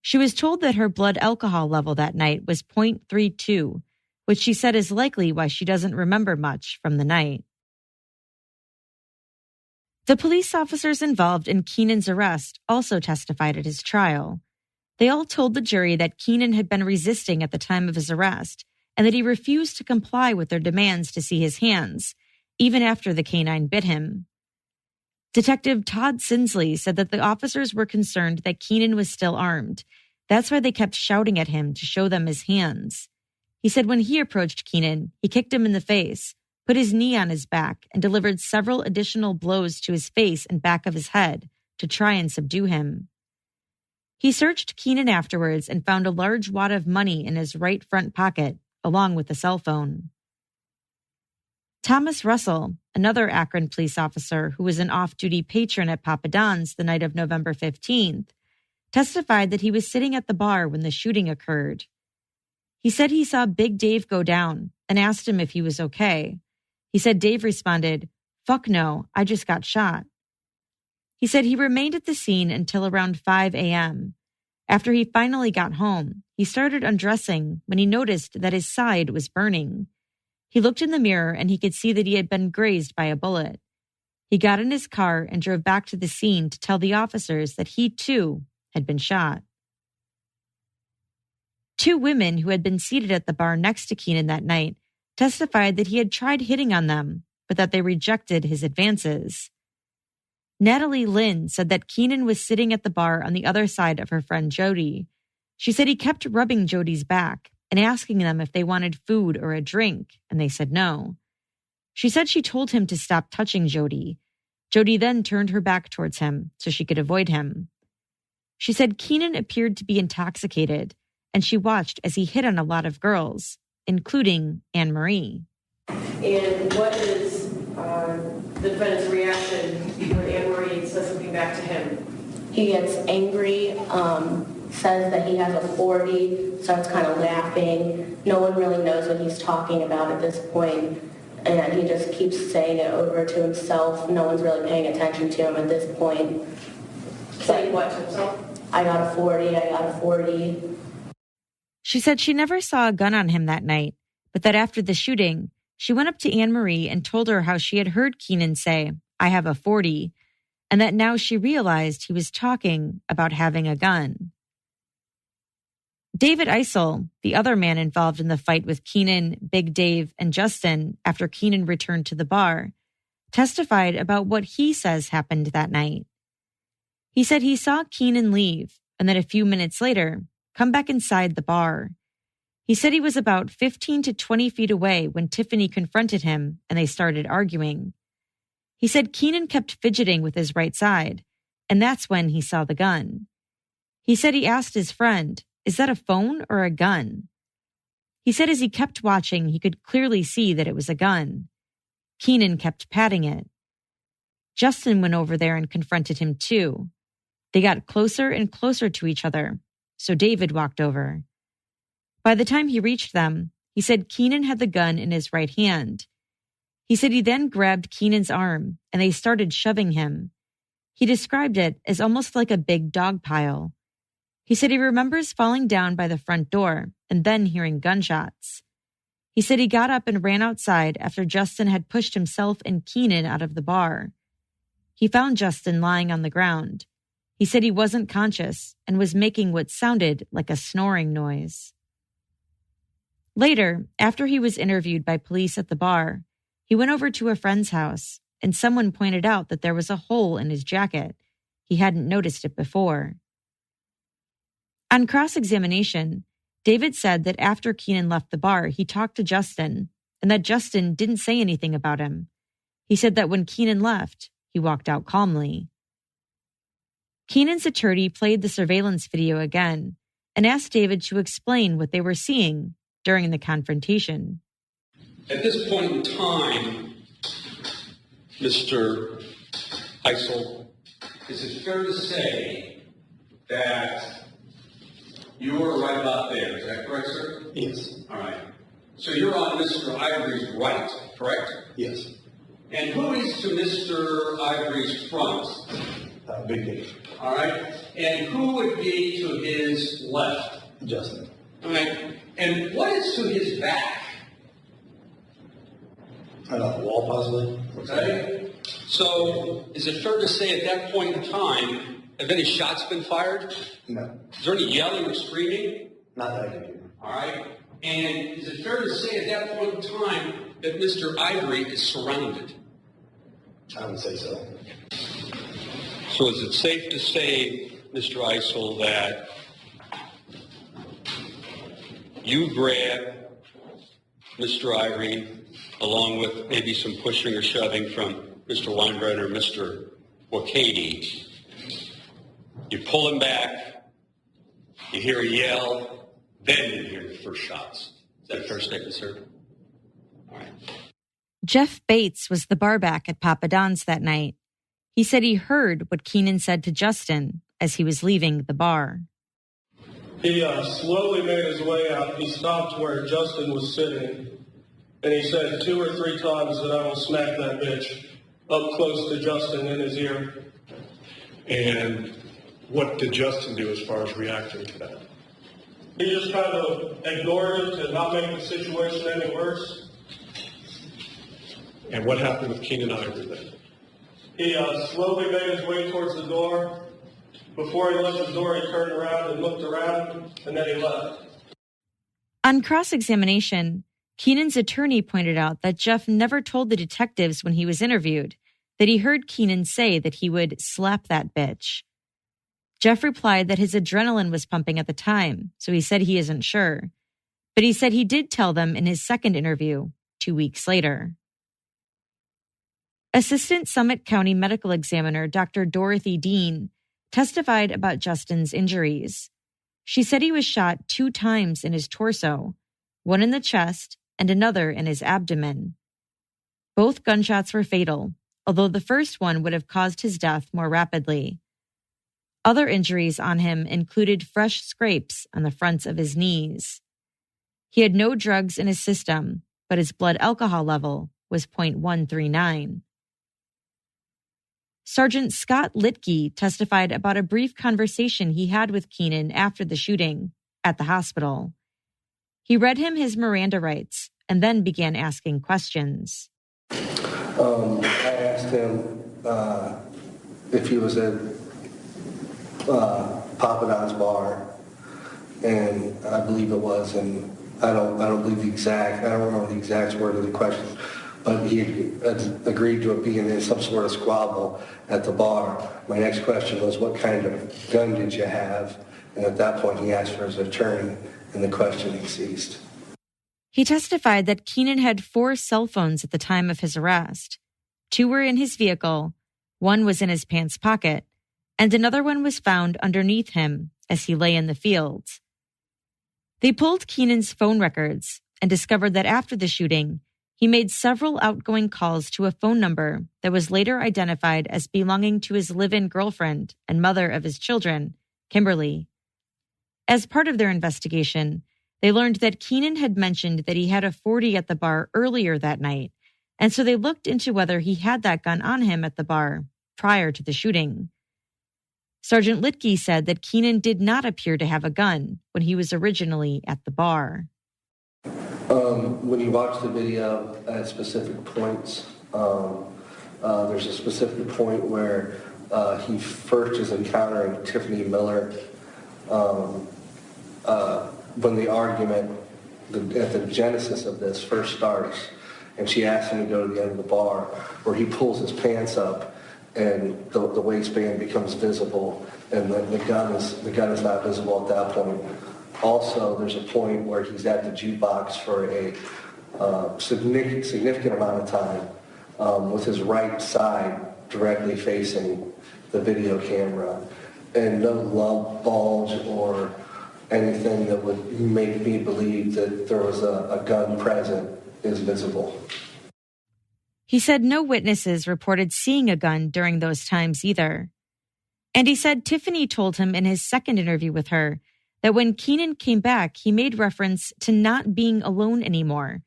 She was told that her blood alcohol level that night was 0.32, which she said is likely why she doesn't remember much from the night. The police officers involved in Keenan's arrest also testified at his trial. They all told the jury that Keenan had been resisting at the time of his arrest and that he refused to comply with their demands to see his hands, even after the canine bit him. Detective Todd Sinsley said that the officers were concerned that Keenan was still armed. That's why they kept shouting at him to show them his hands. He said when he approached Keenan, he kicked him in the face, put his knee on his back, and delivered several additional blows to his face and back of his head to try and subdue him. He searched Keenan afterwards and found a large wad of money in his right front pocket, along with a cell phone. Thomas Russell, another Akron police officer who was an off-duty patron at Papa Don's the night of November 15th, testified that he was sitting at the bar when the shooting occurred. He said he saw Big Dave go down and asked him if he was okay. He said Dave responded, "Fuck no, I just got shot." He said he remained at the scene until around 5 a.m. After he finally got home, he started undressing when he noticed that his side was burning. He looked in the mirror and he could see that he had been grazed by a bullet. He got in his car and drove back to the scene to tell the officers that he, too, had been shot. 2 women who had been seated at the bar next to Keenan that night testified that he had tried hitting on them, but that they rejected his advances. Natalie Lynn said that Keenan was sitting at the bar on the other side of her friend Jody. She said he kept rubbing Jody's back and asking them if they wanted food or a drink, and they said no. She said she told him to stop touching Jody. Jody then turned her back towards him so she could avoid him. She said Keenan appeared to be intoxicated, and she watched as he hit on a lot of girls, including Anne-Marie. And what is the defendant's reaction when Anne-Marie says something back to him? He gets angry, says that he has a 40, starts kind of laughing. No one really knows what he's talking about at this point, and he just keeps saying it over to himself. No one's really paying attention to him at this point. Saying what to himself? I got a 40, I got a 40. She said she never saw a gun on him that night, but that after the shooting, she went up to Anne-Marie and told her how she had heard Keenan say, "I have a 40," and that now she realized he was talking about having a gun. David Eisel, the other man involved in the fight with Keenan, Big Dave, and Justin after Keenan returned to the bar, testified about what he says happened that night. He said he saw Keenan leave and then a few minutes later come back inside the bar. He said he was about 15 to 20 feet away when Tiffany confronted him and they started arguing. He said Keenan kept fidgeting with his right side, and that's when he saw the gun. He said he asked his friend, "Is that a phone or a gun?" He said as he kept watching, he could clearly see that it was a gun. Keenan kept patting it. Justin went over there and confronted him too. They got closer and closer to each other, so David walked over. By the time he reached them, he said Keenan had the gun in his right hand. He said he then grabbed Keenan's arm and they started shoving him. He described it as almost like a big dog pile. He said he remembers falling down by the front door and then hearing gunshots. He said he got up and ran outside after Justin had pushed himself and Keenan out of the bar. He found Justin lying on the ground. He said he wasn't conscious and was making what sounded like a snoring noise. Later, after he was interviewed by police at the bar, he went over to a friend's house and someone pointed out that there was a hole in his jacket. He hadn't noticed it before. On cross-examination, David said that after Keenan left the bar, he talked to Justin and that Justin didn't say anything about him. He said that when Keenan left, he walked out calmly. Keenan's attorney played the surveillance video again and asked David to explain what they were seeing during the confrontation. At this point in time, Mr. Eisel, is it fair to say that you were right about there? Is that correct, sir? Yes. All right. So you're on Mr. Ivory's right, correct? Yes. And who is to Mr. Ivory's front? Big Dave. All right. And who would be to his left? Justin. All right. And what is to his back? I don't know, the wall possibly. Okay. So is it fair to say at that point in time, have any shots been fired? No. Is there any yelling or screaming? Not that I can do. All right. And is it fair to say at that point in time that Mr. Ivory is surrounded? I would say so. So is it safe to say, Mr. Eisel, that you grab Mr. Ivory along with maybe some pushing or shoving from Mr. Weinbrenner or Mr. Wakady? You pull him back, you hear a yell, then you hear the first shots. Is that a fair statement, sir? All right. Jeff Bates was the barback at Papa Don's that night. He said he heard what Keenan said to Justin as he was leaving the bar. He slowly made his way out. He stopped where Justin was sitting, and he said 2 or 3 times that I will smack that bitch, up close to Justin in his ear. And what did Justin do as far as reacting to that? He just kind of ignored it to not make the situation any worse. And what happened with Keenan Ivory then? He slowly made his way towards the door. Before he left the door, he turned around and looked around, and then he left. On cross-examination, Keenan's attorney pointed out that Jeff never told the detectives when he was interviewed that he heard Keenan say that he would slap that bitch. Jeff replied that his adrenaline was pumping at the time, so he said he isn't sure. But he said he did tell them in his second interview 2 weeks later. Assistant Summit County Medical Examiner Dr. Dorothy Dean testified about Justin's injuries. She said he was shot 2 times in his torso, one in the chest and another in his abdomen. Both gunshots were fatal, although the first one would have caused his death more rapidly. Other injuries on him included fresh scrapes on the fronts of his knees. He had no drugs in his system, but his blood alcohol level was 0.139. Sergeant Scott Litke testified about a brief conversation he had with Keenan after the shooting at the hospital. He read him his Miranda rights and then began asking questions. I asked him if he was at Papa Don's bar, and I believe it was, and I don't remember the exact word of the question, but he agreed to it being in some sort of squabble at the bar. My next question was, what kind of gun did you have? And at that point, he asked for his attorney, and the questioning ceased. He testified that Keenan had 4 cell phones at the time of his arrest. 2 were in his vehicle, 1 was in his pants pocket, and another one was found underneath him as he lay in the fields. They pulled Keenan's phone records and discovered that after the shooting, he made several outgoing calls to a phone number that was later identified as belonging to his live-in girlfriend and mother of his children, Kimberly. As part of their investigation, they learned that Keenan had mentioned that he had a .40 at the bar earlier that night, and so they looked into whether he had that gun on him at the bar prior to the shooting. Sergeant Litke said that Keenan did not appear to have a gun when he was originally at the bar. When you watch the video at specific points, there's a specific point where he first is encountering Tiffany Miller when the argument, at the genesis of this, first starts, and she asks him to go to the end of the bar, where he pulls his pants up and the waistband becomes visible, and the gun is not visible at that point. Also, there's a point where he's at the jukebox for a significant amount of time with his right side directly facing the video camera, and no lump, bulge, or anything that would make me believe that there was a gun present is visible. He said no witnesses reported seeing a gun during those times either. And he said Tiffany told him in his second interview with her that when Keenan came back, he made reference to not being alone anymore,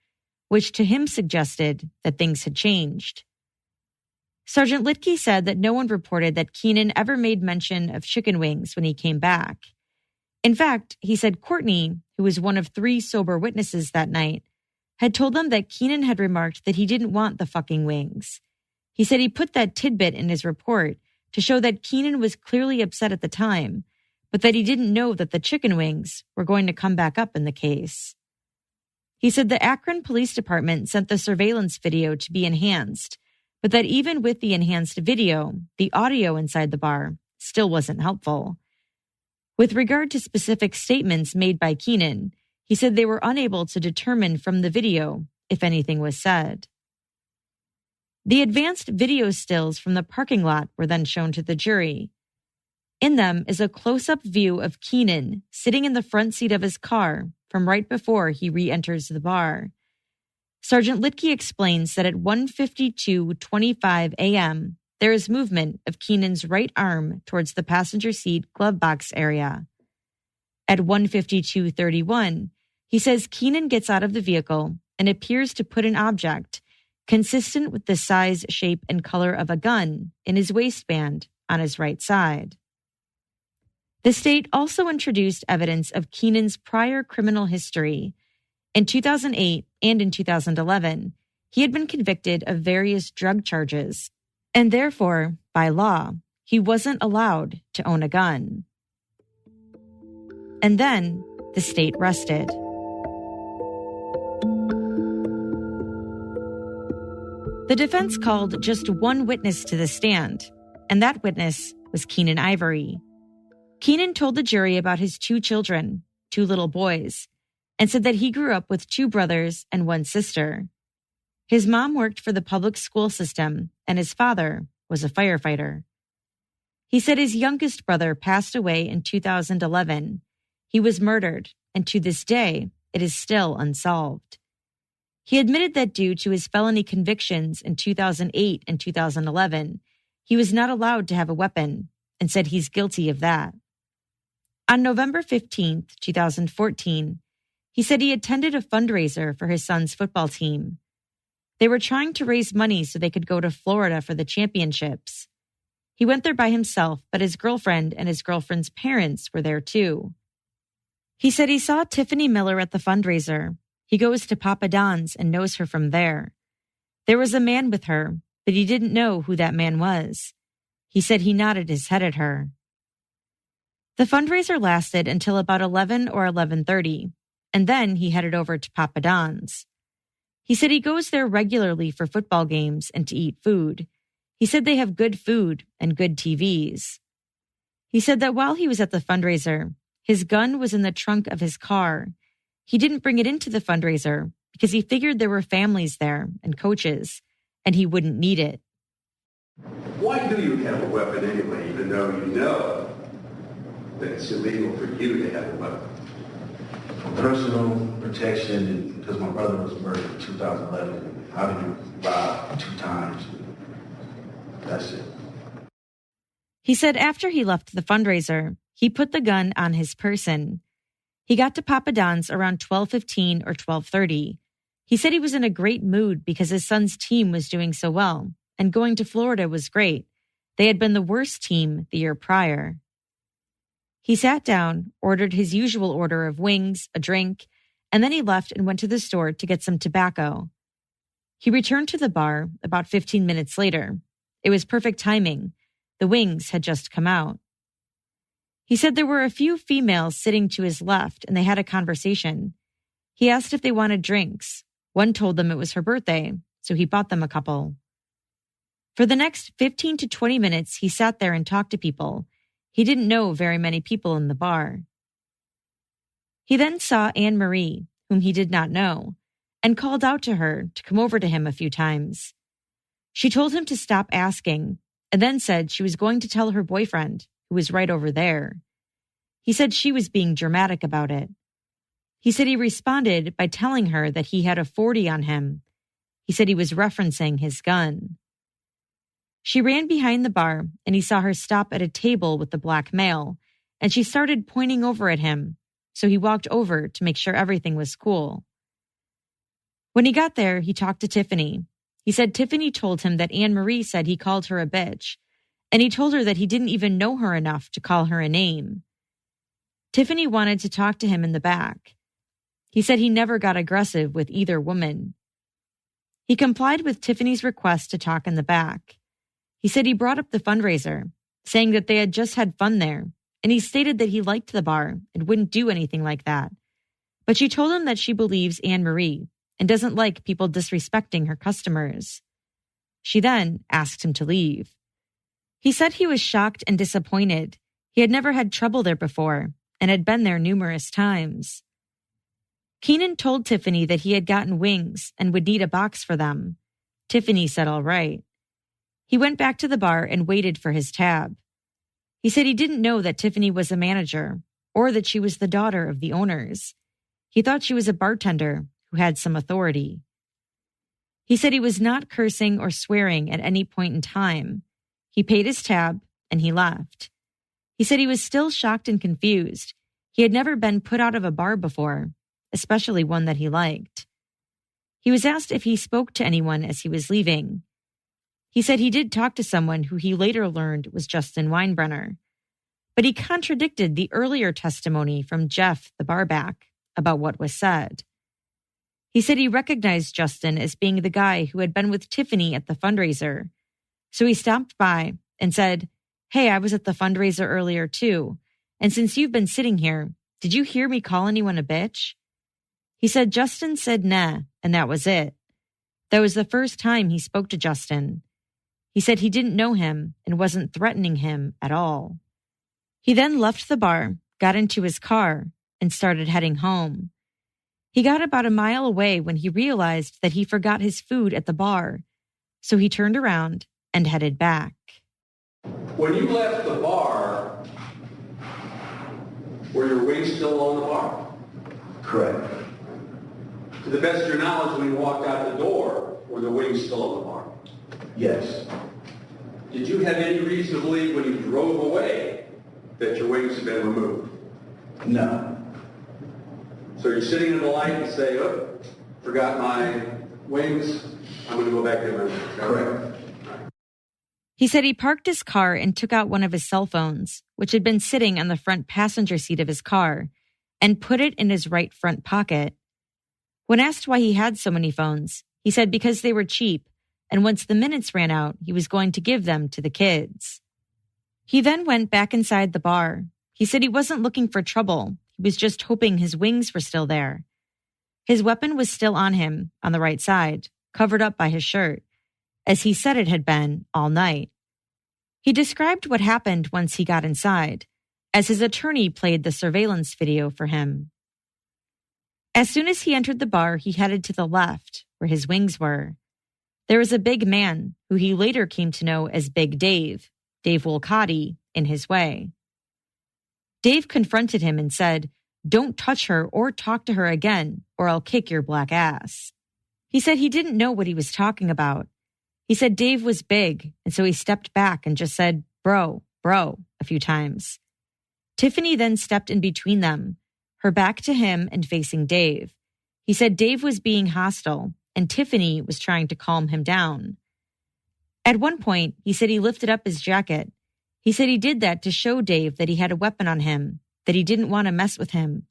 which to him suggested that things had changed. Sergeant Litke said that no one reported that Keenan ever made mention of chicken wings when he came back. In fact, he said Courtney, who was one of 3 sober witnesses that night, had told them that Keenan had remarked that he didn't want the fucking wings. He said he put that tidbit in his report to show that Keenan was clearly upset at the time, but that he didn't know that the chicken wings were going to come back up in the case. He said the Akron Police Department sent the surveillance video to be enhanced, but that even with the enhanced video, the audio inside the bar still wasn't helpful. With regard to specific statements made by Keenan, he said they were unable to determine from the video if anything was said. The advanced video stills from the parking lot were then shown to the jury. In them is a close-up view of Keenan sitting in the front seat of his car from right before he re-enters the bar. Sergeant Litke explains that at 1:52:25 a.m., there is movement of Keenan's right arm towards the passenger seat glove box area. At 1:52:31, he says Keenan gets out of the vehicle and appears to put an object, consistent with the size, shape, and color of a gun, in his waistband on his right side. The state also introduced evidence of Keenan's prior criminal history. In 2008 and in 2011, he had been convicted of various drug charges, and therefore, by law, he wasn't allowed to own a gun. And then the state rested. The defense called just one witness to the stand, and that witness was Keenan Ivory. Keenan told the jury about his 2 children, 2 little boys, and said that he grew up with 2 brothers and 1 sister. His mom worked for the public school system, and his father was a firefighter. He said his youngest brother passed away in 2011. He was murdered, and to this day, it is still unsolved. He admitted that due to his felony convictions in 2008 and 2011, he was not allowed to have a weapon, and said he's guilty of that. On November 15, 2014, he said he attended a fundraiser for his son's football team. They were trying to raise money so they could go to Florida for the championships. He went there by himself, but his girlfriend and his girlfriend's parents were there too. He said he saw Tiffany Miller at the fundraiser. He goes to Papa Don's and knows her from there. There was a man with her, but he didn't know who that man was. He said he nodded his head at her. The fundraiser lasted until about 11 or 11:30, and then he headed over to Papa Don's. He said he goes there regularly for football games and to eat food. He said they have good food and good TVs. He said that while he was at the fundraiser, his gun was in the trunk of his car. He didn't bring it into the fundraiser because he figured there were families there and coaches, and he wouldn't need it. Why do you have a weapon anyway, even though you know that it's illegal for you to have a weapon? Personal protection, because my brother was murdered in 2011. I've been robbed 2 times. That's it. He said after he left the fundraiser, he put the gun on his person. He got to Papa Don's around 12:15 or 12:30. He said he was in a great mood because his son's team was doing so well, and going to Florida was great. They had been the worst team the year prior. He sat down, ordered his usual order of wings, a drink, and then he left and went to the store to get some tobacco. He returned to the bar about 15 minutes later. It was perfect timing. The wings had just come out. He said there were a few females sitting to his left and they had a conversation. He asked if they wanted drinks. One told them it was her birthday, so he bought them a couple. For the next 15 to 20 minutes, he sat there and talked to people. He didn't know very many people in the bar. He then saw Anne Marie, whom he did not know, and called out to her to come over to him a few times. She told him to stop asking, and then said she was going to tell her boyfriend, who was right over there. He said she was being dramatic about it. He said he responded by telling her that he had a .40 on him. He said he was referencing his gun. She ran behind the bar, and he saw her stop at a table with the black male, and she started pointing over at him, so he walked over to make sure everything was cool. When he got there, he talked to Tiffany. He said Tiffany told him that Anne Marie said he called her a bitch, and he told her that he didn't even know her enough to call her a name. Tiffany wanted to talk to him in the back. He said he never got aggressive with either woman. He complied with Tiffany's request to talk in the back. He said he brought up the fundraiser, saying that they had just had fun there, and he stated that he liked the bar and wouldn't do anything like that. But she told him that she believes Anne Marie and doesn't like people disrespecting her customers. She then asked him to leave. He said he was shocked and disappointed. He had never had trouble there before and had been there numerous times. Keenan told Tiffany that he had gotten wings and would need a box for them. Tiffany said all right. He went back to the bar and waited for his tab. He said he didn't know that Tiffany was a manager or that she was the daughter of the owners. He thought she was a bartender who had some authority. He said he was not cursing or swearing at any point in time. He paid his tab and he left. He said he was still shocked and confused. He had never been put out of a bar before, especially one that he liked. He was asked if he spoke to anyone as he was leaving. He said he did talk to someone who he later learned was Justin Weinbrenner, but he contradicted the earlier testimony from Jeff, the barback, about what was said. He said he recognized Justin as being the guy who had been with Tiffany at the fundraiser, so he stopped by and said, "Hey, I was at the fundraiser earlier too, and since you've been sitting here, did you hear me call anyone a bitch?" He said Justin said nah, and that was it. That was the first time he spoke to Justin. He said he didn't know him and wasn't threatening him at all. He then left the bar, got into his car, and started heading home. He got about a mile away when he realized that he forgot his food at the bar, so he turned around and headed back. When you left the bar, were your wings still on the bar? Correct. To the best of your knowledge, when you walked out the door, were the wings still on the bar? Yes. Did you have any reason to believe when you drove away that your wings had been removed? No. So you're sitting in the light and say, "Oh, forgot my wings. I'm going to go back in my wings." Correct. He said he parked his car and took out one of his cell phones, which had been sitting on the front passenger seat of his car, and put it in his right front pocket. When asked why he had so many phones, he said because they were cheap, and once the minutes ran out, he was going to give them to the kids. He then went back inside the bar. He said he wasn't looking for trouble. He was just hoping his wings were still there. His weapon was still on him on the right side, covered up by his shirt, as he said it had been all night. He described what happened once he got inside, as his attorney played the surveillance video for him. As soon as he entered the bar, he headed to the left, where his wings were. There was a big man, who he later came to know as Big Dave Wolcott, in his way. Dave confronted him and said, "Don't touch her or talk to her again, or I'll kick your black ass." He said he didn't know what he was talking about. He said Dave was big, and so he stepped back and just said, bro, a few times. Tiffany then stepped in between them, her back to him and facing Dave. He said Dave was being hostile, and Tiffany was trying to calm him down. At one point, he said he lifted up his jacket. He said he did that to show Dave that he had a weapon on him, that he didn't want to mess with him.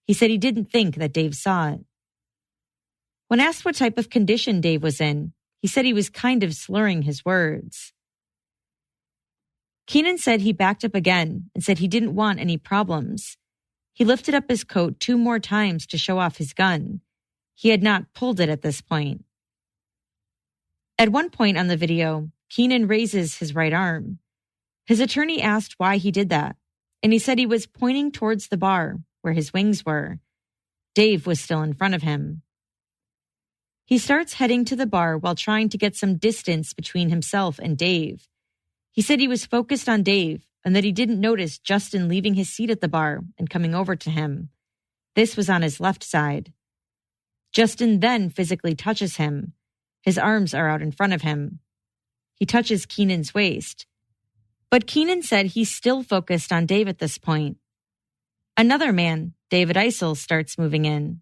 He said he didn't think that Dave saw it. When asked what type of condition Dave was in, he said he was kind of slurring his words. Keenan said he backed up again and said he didn't want any problems. He lifted up his coat 2 more times to show off his gun. He had not pulled it at this point. At one point on the video, Keenan raises his right arm. His attorney asked why he did that, and he said he was pointing towards the bar where his wings were. Dave was still in front of him. He starts heading to the bar while trying to get some distance between himself and Dave. He said he was focused on Dave and that he didn't notice Justin leaving his seat at the bar and coming over to him. This was on his left side. Justin then physically touches him. His arms are out in front of him. He touches Keenan's waist. But Keenan said he's still focused on Dave at this point. Another man, David Eisel, starts moving in.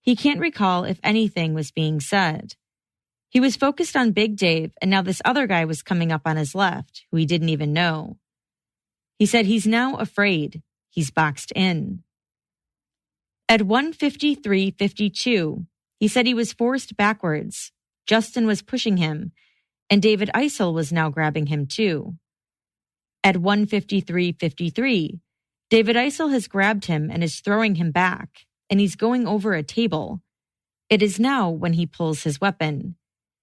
He can't recall if anything was being said. He was focused on Big Dave, and now this other guy was coming up on his left, who he didn't even know. He said he's now afraid. He's boxed in. At 1:53:52, he said he was forced backwards. Justin was pushing him, and David Eisel was now grabbing him too. At 1:53:53, David Eisel has grabbed him and is throwing him back, and he's going over a table. It is now when he pulls his weapon.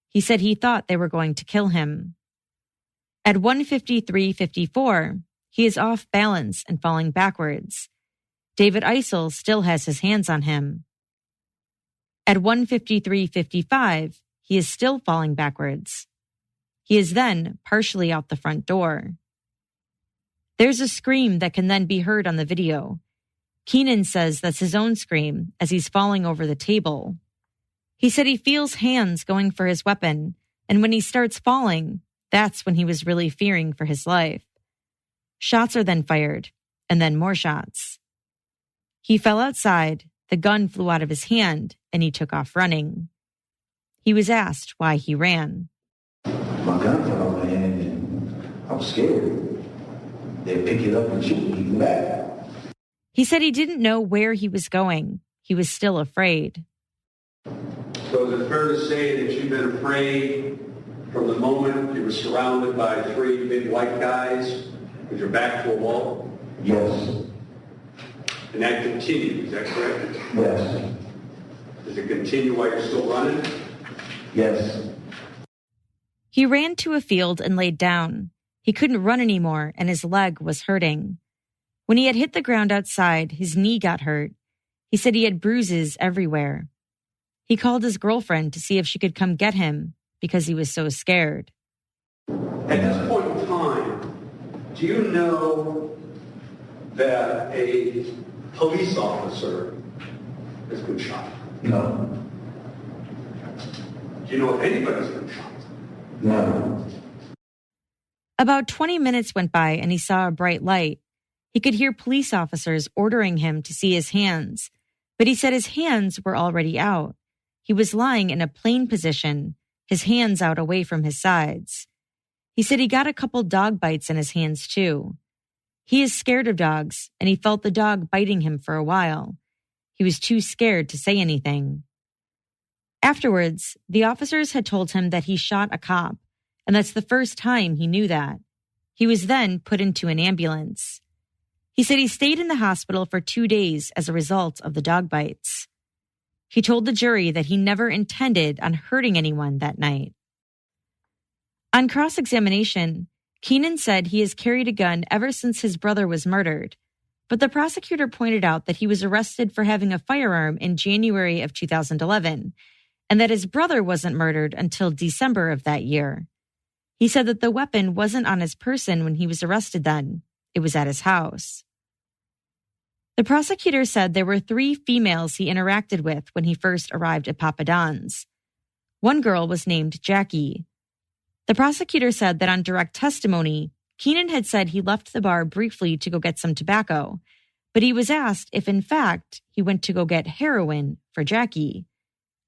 He said he thought they were going to kill him. At 1:53:54, he is off balance and falling backwards. David Eisel still has his hands on him. At 1:53:55, he is still falling backwards. He is then partially out the front door. There's a scream that can then be heard on the video. Keenan says that's his own scream as he's falling over the table. He said he feels hands going for his weapon, and when he starts falling, that's when he was really fearing for his life. Shots are then fired, and then more shots. He fell outside, the gun flew out of his hand, and he took off running. He was asked why he ran. My gun fell out of my hand, and I was scared. They'd pick it up and shoot me back. He said he didn't know where he was going. He was still afraid. So is it fair to say that you've been afraid from the moment you were surrounded by 3 big white guys with your back to a wall? Yes. And that continued, is that correct? Yes. Does it continue while you're still running? Yes. He ran to a field and laid down. He couldn't run anymore, and his leg was hurting. When he had hit the ground outside, his knee got hurt. He said he had bruises everywhere. He called his girlfriend to see if she could come get him because he was so scared. At this point in time, do you know that a police officer has been shot? No. Do you know if anybody's been shot? No. About 20 minutes went by and he saw a bright light. He could hear police officers ordering him to see his hands, but he said his hands were already out. He was lying in a plain position, his hands out away from his sides. He said he got a couple dog bites in his hands too. He is scared of dogs, and he felt the dog biting him for a while. He was too scared to say anything. Afterwards, the officers had told him that he shot a cop, and that's the first time he knew that. He was then put into an ambulance. He said he stayed in the hospital for 2 days as a result of the dog bites. He told the jury that he never intended on hurting anyone that night. On cross-examination, Keenan said he has carried a gun ever since his brother was murdered, but the prosecutor pointed out that he was arrested for having a firearm in January of 2011, and that his brother wasn't murdered until December of that year. He said that the weapon wasn't on his person when he was arrested then. It was at his house. The prosecutor said there were 3 females he interacted with when he first arrived at Papa Don's. One girl was named Jackie. The prosecutor said that on direct testimony, Keenan had said he left the bar briefly to go get some tobacco, but he was asked if, in fact, he went to go get heroin for Jackie.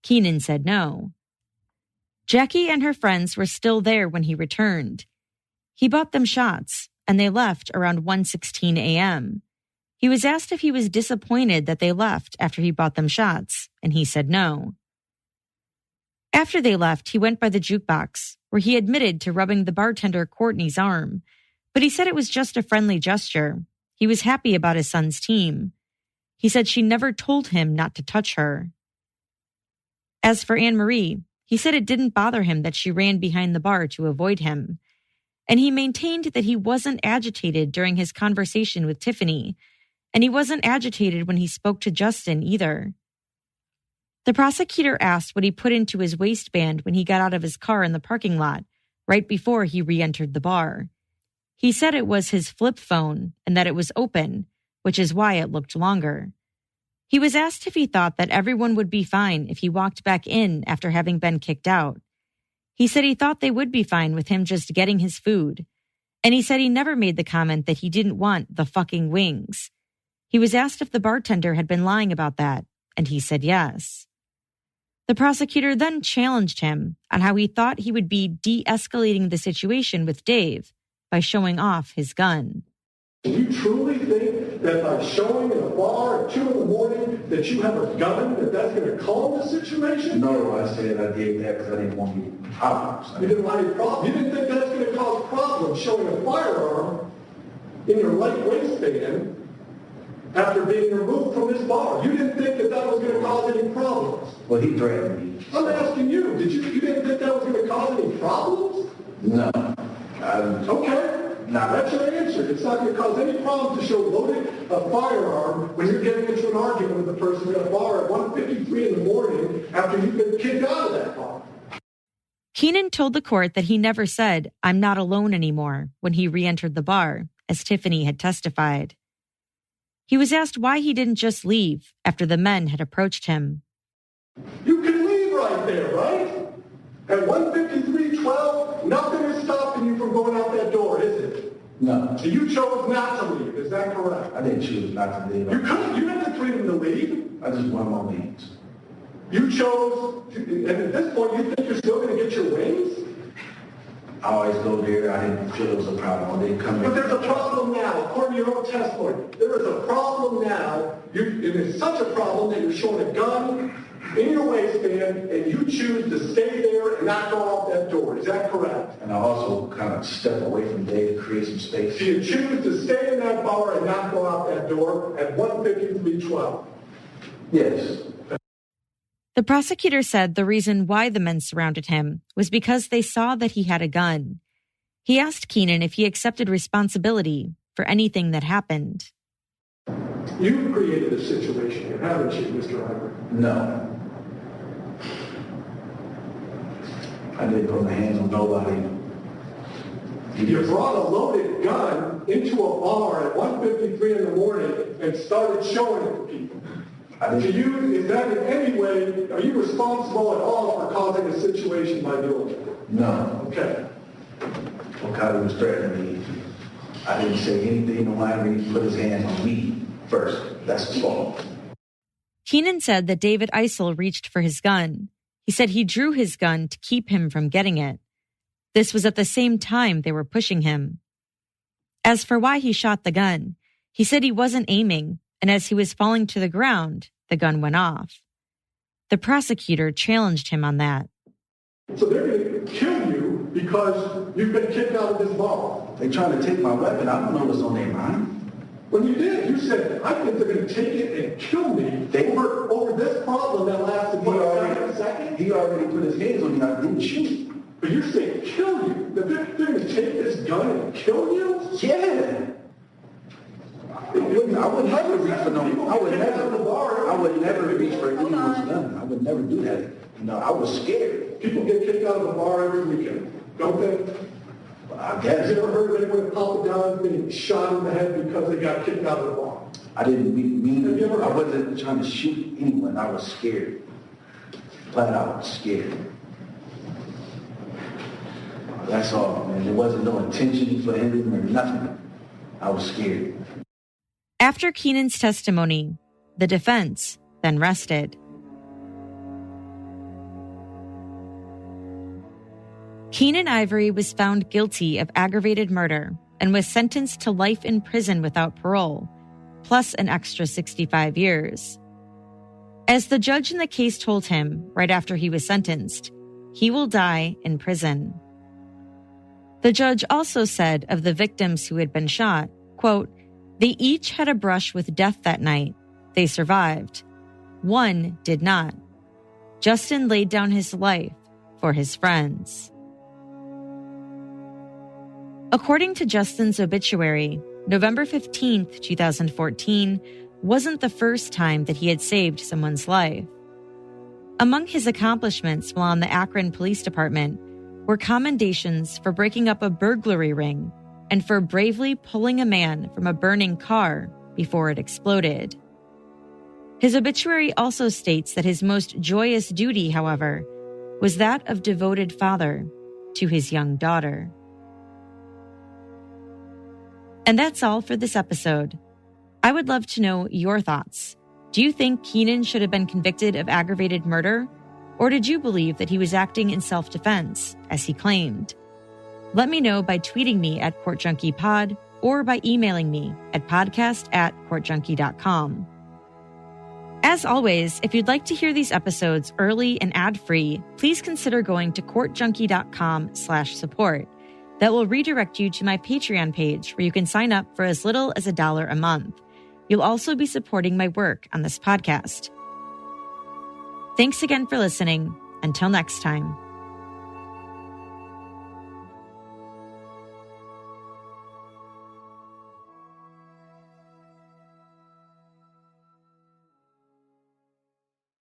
Keenan said no. Jackie and her friends were still there when he returned. He bought them shots, and they left around 1:16 a.m. He was asked if he was disappointed that they left after he bought them shots, and he said no. After they left, he went by the jukebox, where he admitted to rubbing the bartender Courtney's arm, but he said it was just a friendly gesture. He was happy about his son's team. He said she never told him not to touch her. As for Anne-Marie, he said it didn't bother him that she ran behind the bar to avoid him, and he maintained that he wasn't agitated during his conversation with Tiffany, and he wasn't agitated when he spoke to Justin either. The prosecutor asked what he put into his waistband when he got out of his car in the parking lot, right before he re-entered the bar. He said it was his flip phone and that it was open, which is why it looked longer. He was asked if he thought that everyone would be fine if he walked back in after having been kicked out. He said he thought they would be fine with him just getting his food, and he said he never made the comment that he didn't want the fucking wings. He was asked if the bartender had been lying about that, and he said yes. The prosecutor then challenged him on how he thought he would be de-escalating the situation with Dave by showing off his gun. Do you truly think that by showing in a bar at 2 a.m. that you have a gun, that's going to calm the situation? No, I said I did that because I didn't want any problems. You didn't want any problems? You didn't think that's going to cause problems showing a firearm in your right waistband after being removed from this bar? You didn't think that was going to cause any problems? Well, he threatened me. I'm asking you, you didn't think that was going to cause any problems? No. Okay. Now that's your answer. It's not going to cause any problems to show loaded a firearm when you're getting into an argument with a person at a bar at 1:53 in the morning after you've been kicked out of that bar. Keenan told the court that he never said, "I'm not alone anymore," when he re-entered the bar, as Tiffany had testified. He was asked why he didn't just leave after the men had approached him. You can leave right there, right? At 1:53:12, nothing is stopping you from going out that door, is it? No. So you chose not to leave, is that correct? I didn't choose not to leave. You had the freedom to leave. I just wanted my wings. You chose, and at this point, you think you're still going to get your wings? I always go there. I didn't feel it was a problem. I didn't come But there's a problem now, according to your own testimony. There is a problem now. It is such a problem that you're showing a gun in your waistband, and you choose to stay there and not go out that door. Is that correct? And I also kind of step away from Dave to create some space. So you choose to stay in that bar and not go out that door at 1:53:12? Yes. The prosecutor said the reason why the men surrounded him was because they saw that he had a gun. He asked Keenan if he accepted responsibility for anything that happened. You've created a situation here, haven't you, Mr. Ivory? No. I didn't put my hands on nobody. You brought a loaded gun into a bar at 1:53 in the morning and started showing it to people. To you, is that in any way, are you responsible at all for causing a situation by doing it? No. Okay. Well, Kylie was threatening me. I didn't say anything. No, Ivory put his hands on me first. That's his fault. Keenan said that David Eisel reached for his gun. He said he drew his gun to keep him from getting it. This was at the same time they were pushing him. As for why he shot the gun, he said he wasn't aiming, and as he was falling to the ground, the gun went off. The prosecutor challenged him on that. So they're going to kill you because you've been kicked out of this bar. They're trying to take my weapon. I don't know what's on their mind. When you did, you said, I think they're going to take it and kill me over this problem that lasted, a second? He already put his hands on me. I didn't shoot. But you're saying kill you? They're going to take this gun and kill you? Yeah. I would never reach for no. I would never reach for anyone's gun. I would never do that. You know, I was scared. People get kicked out of the bar every weekend, don't they? I guess. Have you ever heard of anyone in Papa Don being shot in the head because they got kicked out of the bar? I didn't mean it. I wasn't trying to shoot anyone. I was scared. Flat out scared. That's all, man. There wasn't no intention for him or nothing. I was scared. After Keenan's testimony, the defense then rested. Keenan Ivory was found guilty of aggravated murder and was sentenced to life in prison without parole, plus an extra 65 years. As the judge in the case told him right after he was sentenced, he will die in prison. The judge also said of the victims who had been shot, quote, "They each had a brush with death that night. They survived. One did not. Justin laid down his life for his friends." According to Justin's obituary, November 15th, 2014, wasn't the first time that he had saved someone's life. Among his accomplishments while on the Akron Police Department were commendations for breaking up a burglary ring and for bravely pulling a man from a burning car before it exploded. His obituary also states that his most joyous duty, however, was that of devoted father to his young daughter. And that's all for this episode. I would love to know your thoughts. Do you think Keenan should have been convicted of aggravated murder? Or did you believe that he was acting in self-defense, as he claimed? Let me know by tweeting me at CourtJunkiePod or by emailing me at podcast@courtjunkie.com. As always, if you'd like to hear these episodes early and ad-free, please consider going to courtjunkie.com/support. That will redirect you to my Patreon page where you can sign up for as little as $1 a month. You'll also be supporting my work on this podcast. Thanks again for listening. Until next time.